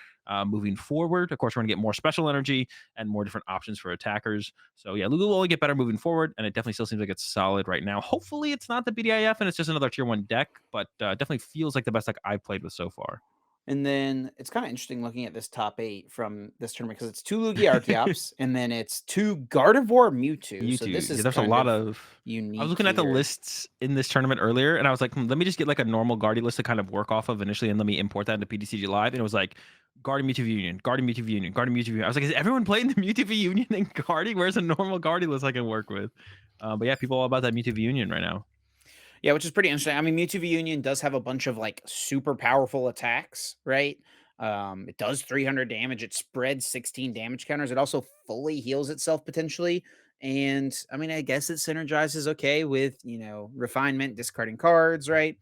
moving forward. Of course, we're going to get more special energy and more different options for attackers. So yeah, Lugia will only get better moving forward, and it definitely still seems like it's solid right now. Hopefully, it's not the BDIF and it's just another tier 1 deck, but definitely feels like the best deck I've played with so far. And then it's kind of interesting looking at this top 8 from this tournament because it's 2 Lugia Archeops and then it's 2 Gardevoir Mewtwo. So this Mewtwo. Yeah, is there's a kind lot of of I was unique looking at the here. lists in this tournament earlier, and I was like, let me just get like a normal Guardy list to kind of work off of initially, and let me import that into PTCG Live. And it was like Guardy Mewtwo Union, Guardy Mewtwo Union, Guardy Mewtwo Union. I was like, is everyone playing the Mewtwo Union and Guardy? Where's a normal Guardy list I can work with? But yeah, people all about that Mewtwo Union right now. Yeah, which is pretty interesting. I mean, Mewtwo V Union does have a bunch of like super powerful attacks, right? It does 300 damage. It spreads 16 damage counters. It also fully heals itself potentially. And I mean, I guess it synergizes okay with, refinement, discarding cards, right?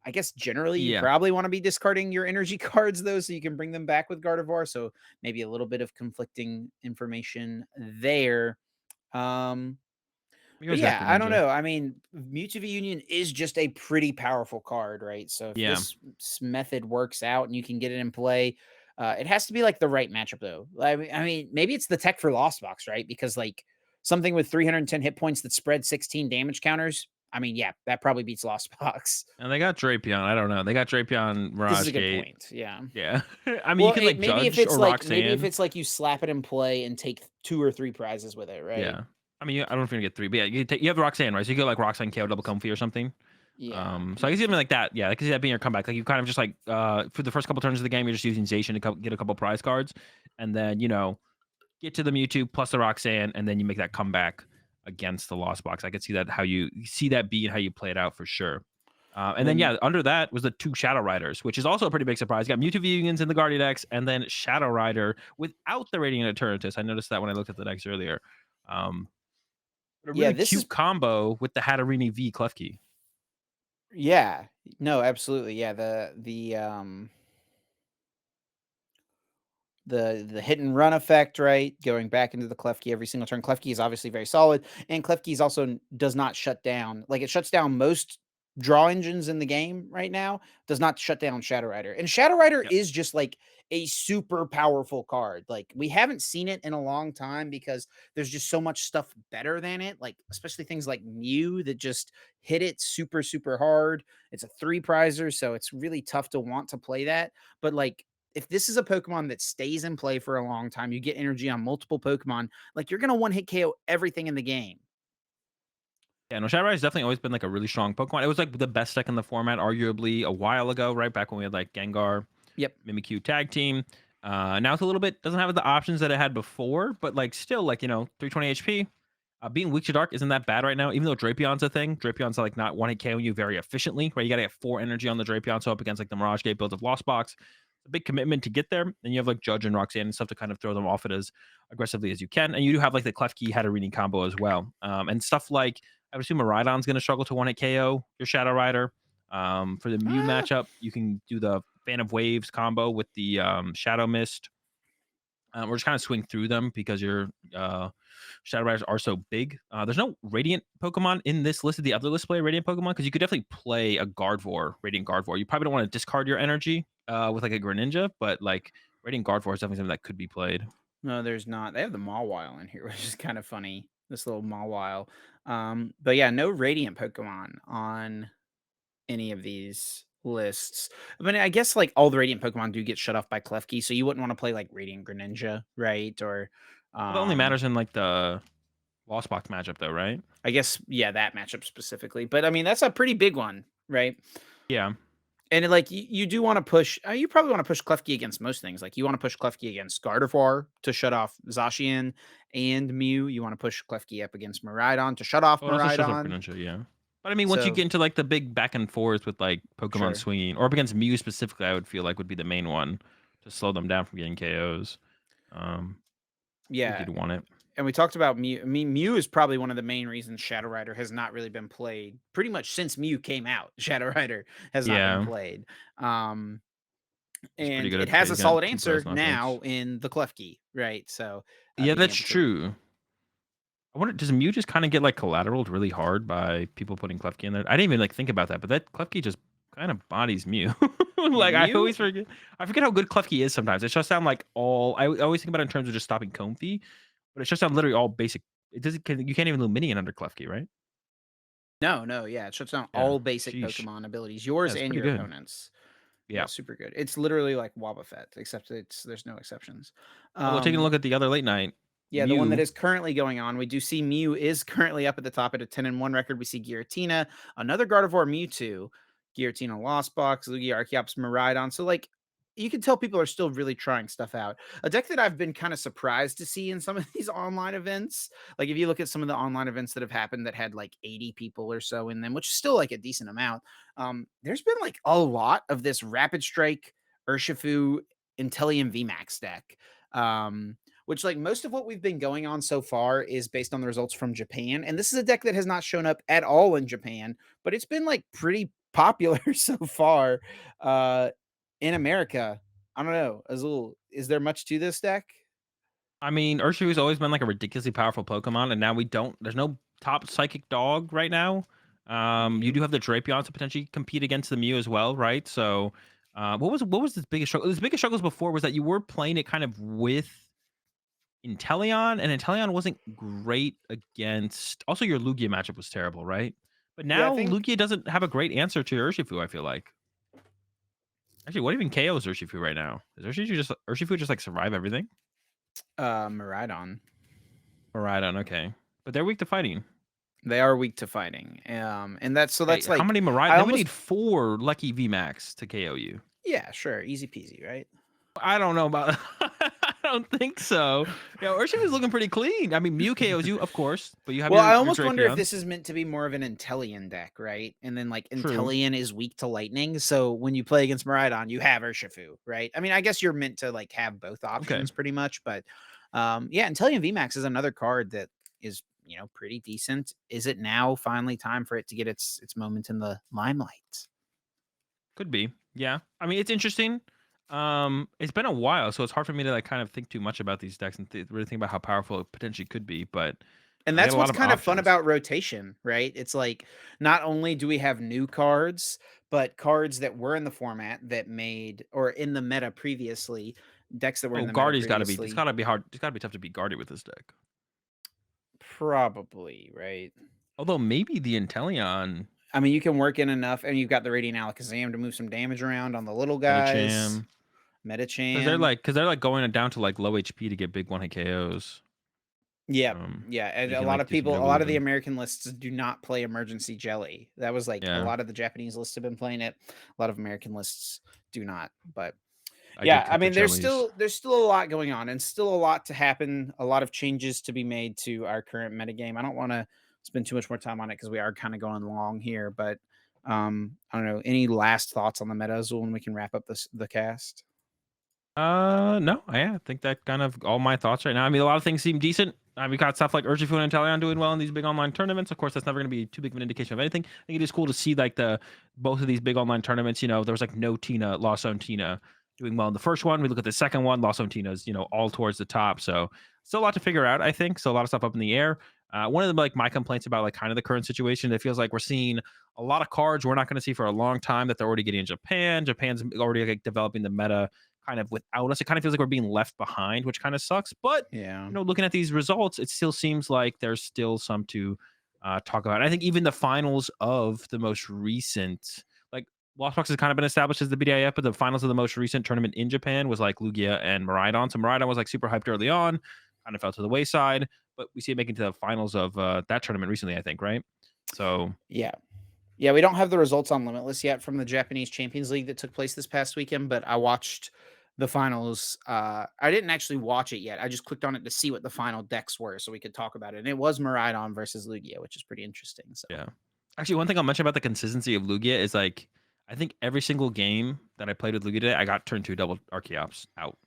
I guess generally you Yeah, probably want to be discarding your energy cards though, so you can bring them back with Gardevoir. So maybe a little bit of conflicting information there. Um, we but got yeah, Zapdos I don't Ninja. know. I mean, Mewtwo V Union is just a pretty powerful card, right? So if Yeah, this method works out and you can get it in play, it has to be like the right matchup though. I mean, maybe it's the tech for Lost Box, right? Because like something with 310 hit points that spread 16 damage counters. I mean, yeah, that probably beats Lost Box. and they got Drapion. I don't know. They got Drapion, This is Mirage a good Gate. point. Yeah. Yeah, I mean, you Well, can like maybe if Judge it's or like maybe if Roxanne. it's like you slap it in play and take 2 or 3 prizes with it, right? Yeah. I mean, I don't know if you're gonna get 3, but yeah, you have Roxanne, right? So you go like Roxanne KO double comfy or something. Yeah. So I can see something like that. Yeah, I can see that being your comeback. Like you kind of just like for the first couple turns of the game, you're just using Zacian to get a couple prize cards, and then get to the Mewtwo plus the Roxanne, and then you make that comeback against the Lost Box. I could see that how you see that being how you play it out for sure. And And then then yeah, under that was the 2 Shadow Riders, which is also a pretty big surprise. You got Mewtwo Vegans in the Guardian decks, and then Shadow Rider without the Radiant Eternatus. I noticed that when I looked at the decks earlier. Um, but a yeah, really this is cute combo with the Hatterini V Klefki. Yeah. No, absolutely. Yeah, the hit and run effect, right? Going back into the Klefki every single turn. Klefki is obviously very solid, and Klefki is also does not shut down. Like it shuts down most draw engines in the game right now. Does not shut down Shadow Rider, and Shadow Rider Yep. is just like a super powerful card. Like we haven't seen it in a long time because there's just so much stuff better than it. Like especially things like Mew that just hit it super hard. It's a three prizer, so it's really tough to want to play that. But like if this is a Pokemon that stays in play for a long time, you get energy on multiple Pokemon, like you're gonna one hit KO everything in the game. Yeah, no, Shadowrider's definitely always been like a really strong Pokemon. It was like the best deck in the format, arguably a while ago, right back when we had like Gengar, Yep. Mimikyu tag team. Now it's a little bit doesn't have the options that it had before, but like still like 320 HP. Being weak to dark isn't that bad right now, even though Drapion's a thing. Drapion's like not one hit KOing you very efficiently, right? You got to get 4 energy on the Drapion, so up against like the Mirage Gate build of Lost Box. It's a big commitment to get there. And you have like Judge and Roxanne and stuff to kind of throw them off it as aggressively as you can. And you do have like the Klefki Hatterini combo as well. And stuff like I would assume Miraidon's going to struggle to one hit KO your Shadow Rider. For the Mew Ah, matchup, you can do the Fan of Waves combo with the Shadow Mist. Or just kind of swing through them because your Shadow Riders are so big. There's no Radiant Pokemon in this list of the other list play Radiant Pokemon because you could definitely play a Gardevoir, Radiant Gardevoir. You probably don't want to discard your energy with like a Greninja, but like Radiant Gardevoir is definitely something that could be played. no, there's not. They have the Mawile in here, which is kind of funny. This little Mawile. But yeah, no Radiant Pokemon on any of these lists. I mean, I guess like all the Radiant Pokemon do get shut off by Klefki, so you wouldn't want to play like Radiant Greninja, right? Or Well, that only um matters in like the Lost Box matchup, though, right? I guess yeah, that matchup specifically. But I mean, that's a pretty big one, right? Yeah. And like you do want to push, you probably want to push Klefki against most things. Like you want to push Klefki against Gardevoir to shut off Zacian and Mew. You want to push Klefki up against Miraidon to shut off Oh, it also shows up Miraidon. Greninja, yeah. But I mean, once you So get into like the big back and forth with like Pokemon sure, swinging, or up against Mew specifically, I would feel like would be the main one to slow them down from getting KOs. Um, I think yeah. you'd want it. And we talked about Mew. I mean, Mew is probably one of the main reasons Shadow Rider has not really been played. Pretty much since Mew came out, Shadow Rider has not been Yeah, played. Um, he's pretty and good it at has a phasing out solid answer surprise knockouts. now in the Klefki, right? So Yeah, being that's able to true. I wonder, does Mew just kind of get like collateraled really hard by people putting Klefki in there? I didn't even like think about that, but that Klefki just kind of bodies Mew. yeah, Like I Mew. always forget. I forget how good Klefki is sometimes. It shuts down like all. I always think about it in terms of just stopping Comfey, but it shuts down literally all basic. It doesn't. You can't even Luminion under Klefki, right? No, yeah, it shuts down Yeah. all basic Sheesh. Pokemon abilities, Yeah, yours it's and pretty your good. opponents. Yeah, Yeah. super good. It's literally like Wobbuffet, except there's no exceptions. Although taking a Um, look at the other late night, Yeah, the one that Mew. is currently going on, we do see Mew is currently up at the top at a 10-1 record. We see Giratina, another Gardevoir Mewtwo, Giratina Lost Box, Lugia Archeops Miraidon. So, like, you can tell people are still really trying stuff out. A deck that I've been kind of surprised to see in some of these online events. Like, if you look at some of the online events that have happened that had like 80 people or so in them, which is still like a decent amount, there's been like a lot of this Rapid Strike, Urshifu, Inteleon VMAX deck. Which like most of what we've been going on so far is based on the results from Japan. And this is a deck that has not shown up at all in Japan, but it's been like pretty popular so far uh in America. I don't know. Azul, is there much to this deck? I mean, Urshifu's always been like a ridiculously powerful Pokemon, and now we don't. There's no top psychic dog right now. You Mew. do have the Drapion to potentially compete against the Mew as well, right? So, what was the biggest struggle? The biggest struggles before was that you were playing it kind of with Inteleon, and Inteleon wasn't great against. Also, your Lugia matchup was terrible, right? But Yeah, I now think Lugia doesn't have a great answer to Urshifu. I feel like. Actually, what even KOs Urshifu right now? Is Urshifu just like survive everything? Miraidon. Miraidon, okay, but they're weak to fighting. They are weak to fighting. And that's so Okay, that's how like many Mariah? I They would almost need 4 Lucky VMAX to KO you. yeah, sure, easy peasy, right? I don't know about. I don't think so. Yeah, Urshifu's was looking pretty clean. I mean, Mew KOs you, of course, but you have Well, your I your almost wonder if Drapions. this is meant to be more of an Inteleon deck, right? And then like True. Inteleon is weak to lightning, so when you play against Miraidon, you have Urshifu, right? I mean, I guess you're meant to like have both Okay. options pretty much, but yeah, Inteleon VMAX is another card that is pretty decent. Is it now finally time for it to get its moment in the limelight? Could be. Yeah. I mean, it's interesting. It's been a while, so it's hard for me to like kind of think too much about these decks and really think about how powerful it potentially could be. But And they got that's a lot what's of kind of fun options. about rotation, right? It's like not only do we have new cards, but cards that were in the format that made or in the meta previously, decks that were in Oh, the meta Guardy's got to be. It's got previously. to be hard. It's got to be tough to beat Guardy with this deck. Probably, right? Although maybe the Inteleon, I mean, you can work in enough, and you've got the Radiant Alakazam to move some damage around on the little guys. Metacham, Metacham. because they're like going down to like low HP to get big one hit KOs. Yep. Yeah, and You a can lot like of do some people, a juggle lot of the even. American lists do not play Emergency Jelly. That was like a Yeah, lot of the Japanese lists have been playing it. A lot of American lists do not. But I did yeah, I take the mean, there's jellies. still a lot going on, and still a lot to happen. A lot of changes to be made to our current metagame. I don't want to spend too much more time on it because we are kind of going long here. But I don't know. Any last thoughts on the meta, Azul, and we can wrap up the cast. No, I think that kind of all my thoughts right now. I mean, a lot of things seem decent. We got stuff like Urshifu and Inteleon doing well in these big online tournaments. Of course, that's never going to be too big of an indication of anything. I think it is cool to see like the both of these big online tournaments. There was like no Tina, Lost Zone Tina doing well in the first one. We look at the second one, Lost Zone Tina's all towards the top. So still a lot to figure out. I think so. A lot of stuff up in the air. One of the like my complaints about like kind of the current situation, it feels like we're seeing a lot of cards we're not going to see for a long time that they're already getting in Japan. Japan's already like developing the meta kind of without us. It kind of feels like we're being left behind, which kind of sucks. But Yeah. looking at these results, it still seems like there's still some to talk about. And I think even the finals of the most recent, like Lost Box has kind of been established as the BDIF, but the finals of the most recent tournament in Japan was like Lugia and Miraidon. So Miraidon was like super hyped early on, kind of fell to the wayside, but we see it making to the finals of that tournament recently, I think, right? So Yeah. Yeah, we don't have the results on Limitless yet from the Japanese Champions League that took place this past weekend, but I watched the finals. I didn't actually watch it yet. I just clicked on it to see what the final decks were so we could talk about it. And it was Miraidon versus Lugia, which is pretty interesting. So, yeah. Actually, one thing I'll mention about the consistency of Lugia is like I think every single game that I played with Lugia today, I got turned 2 double Archeops out.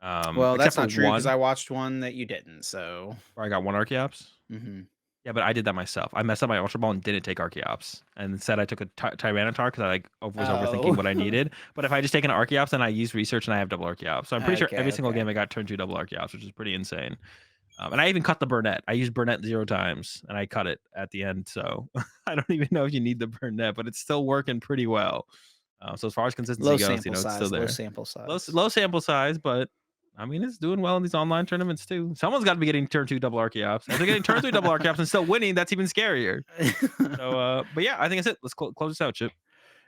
well, Except that's for not true because one I watched one that you didn't. So, where I got 1 Archeops. mhm. Yeah, but I did that myself. I messed up my Ultra Ball and didn't take Archeops, and instead I took a Tyranitar because I was overthinking Oh, what I needed. But if I just taken Archeops, then I use research and I have double Archeops. So I'm pretty sure okay. every single Okay. game I got turned 2 double Archeops, which is pretty insane. And I even cut the Burnett. I used Burnett 0 times, and I cut it at the end. So I don't even know if you need the Burnett, but it's still working pretty well. So as far as consistency Low goes, sample it's still size. Low there. sample Low size. low sample size, but I mean it's doing well in these online tournaments too. Someone's got to be getting turn 2 double Archeops. If they're getting turn 3 double Archeops and still winning, that's even scarier. So, but yeah, I think that's it. Let's close this out, Chip.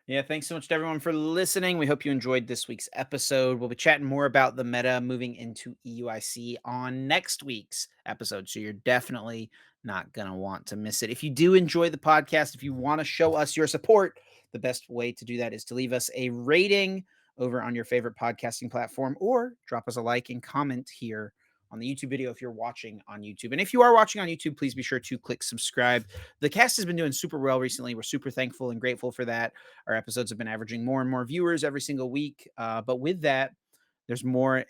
Yeah, thanks so much to everyone for listening. We hope you enjoyed this week's episode. We'll be chatting more about the meta moving into EUIC on next week's episode. So you're definitely not going to want to miss it. If you do enjoy the podcast, if you want to show us your support, the best way to do that is to leave us a rating over on your favorite podcasting platform or drop us a like and comment here on the YouTube video if you're watching on YouTube. And if you are watching on YouTube, please be sure to click subscribe. The cast has been doing super well recently. We're super thankful and grateful for that. Our episodes have been averaging more and more viewers every single week. But with that, there's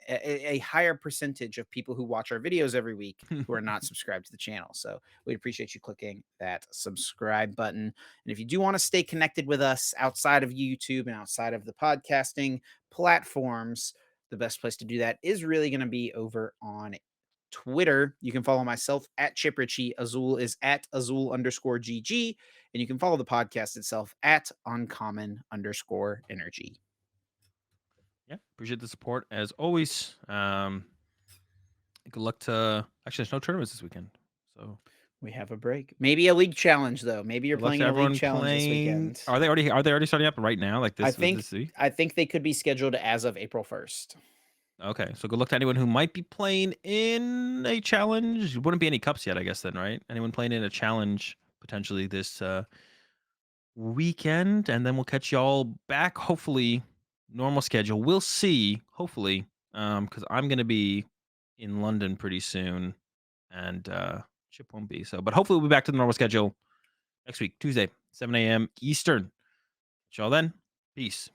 a higher percentage of people who watch our videos every week who are not subscribed to the channel. So we'd appreciate you clicking that subscribe button. And if you do want to stay connected with us outside of YouTube and outside of the podcasting platforms, the best place to do that is really going to be over on Twitter. You can follow myself at Chip Ritchie. Azul is at Azul_GG. And you can follow the podcast itself at Uncommon_Energy. Yeah, appreciate the support as always. Good luck to actually there's no tournaments this weekend, so We have a break. Maybe a league challenge, though. Maybe you're good luck playing to in a league everyone challenge this playing. weekend. Are they already starting up right now? Like I this think week? I think they could be scheduled as of April 1st. Okay, so good luck to anyone who might be playing in a challenge. Wouldn't be any cups yet, I guess. Then, right? Anyone playing in a challenge potentially this weekend, and then we'll catch y'all back. Hopefully, normal schedule. We'll see. Hopefully, because I'm gonna be in London pretty soon, and Chip won't be. So, but hopefully, we'll be back to the normal schedule next week, Tuesday, 7 a.m. Eastern. Catch y'all then. Peace.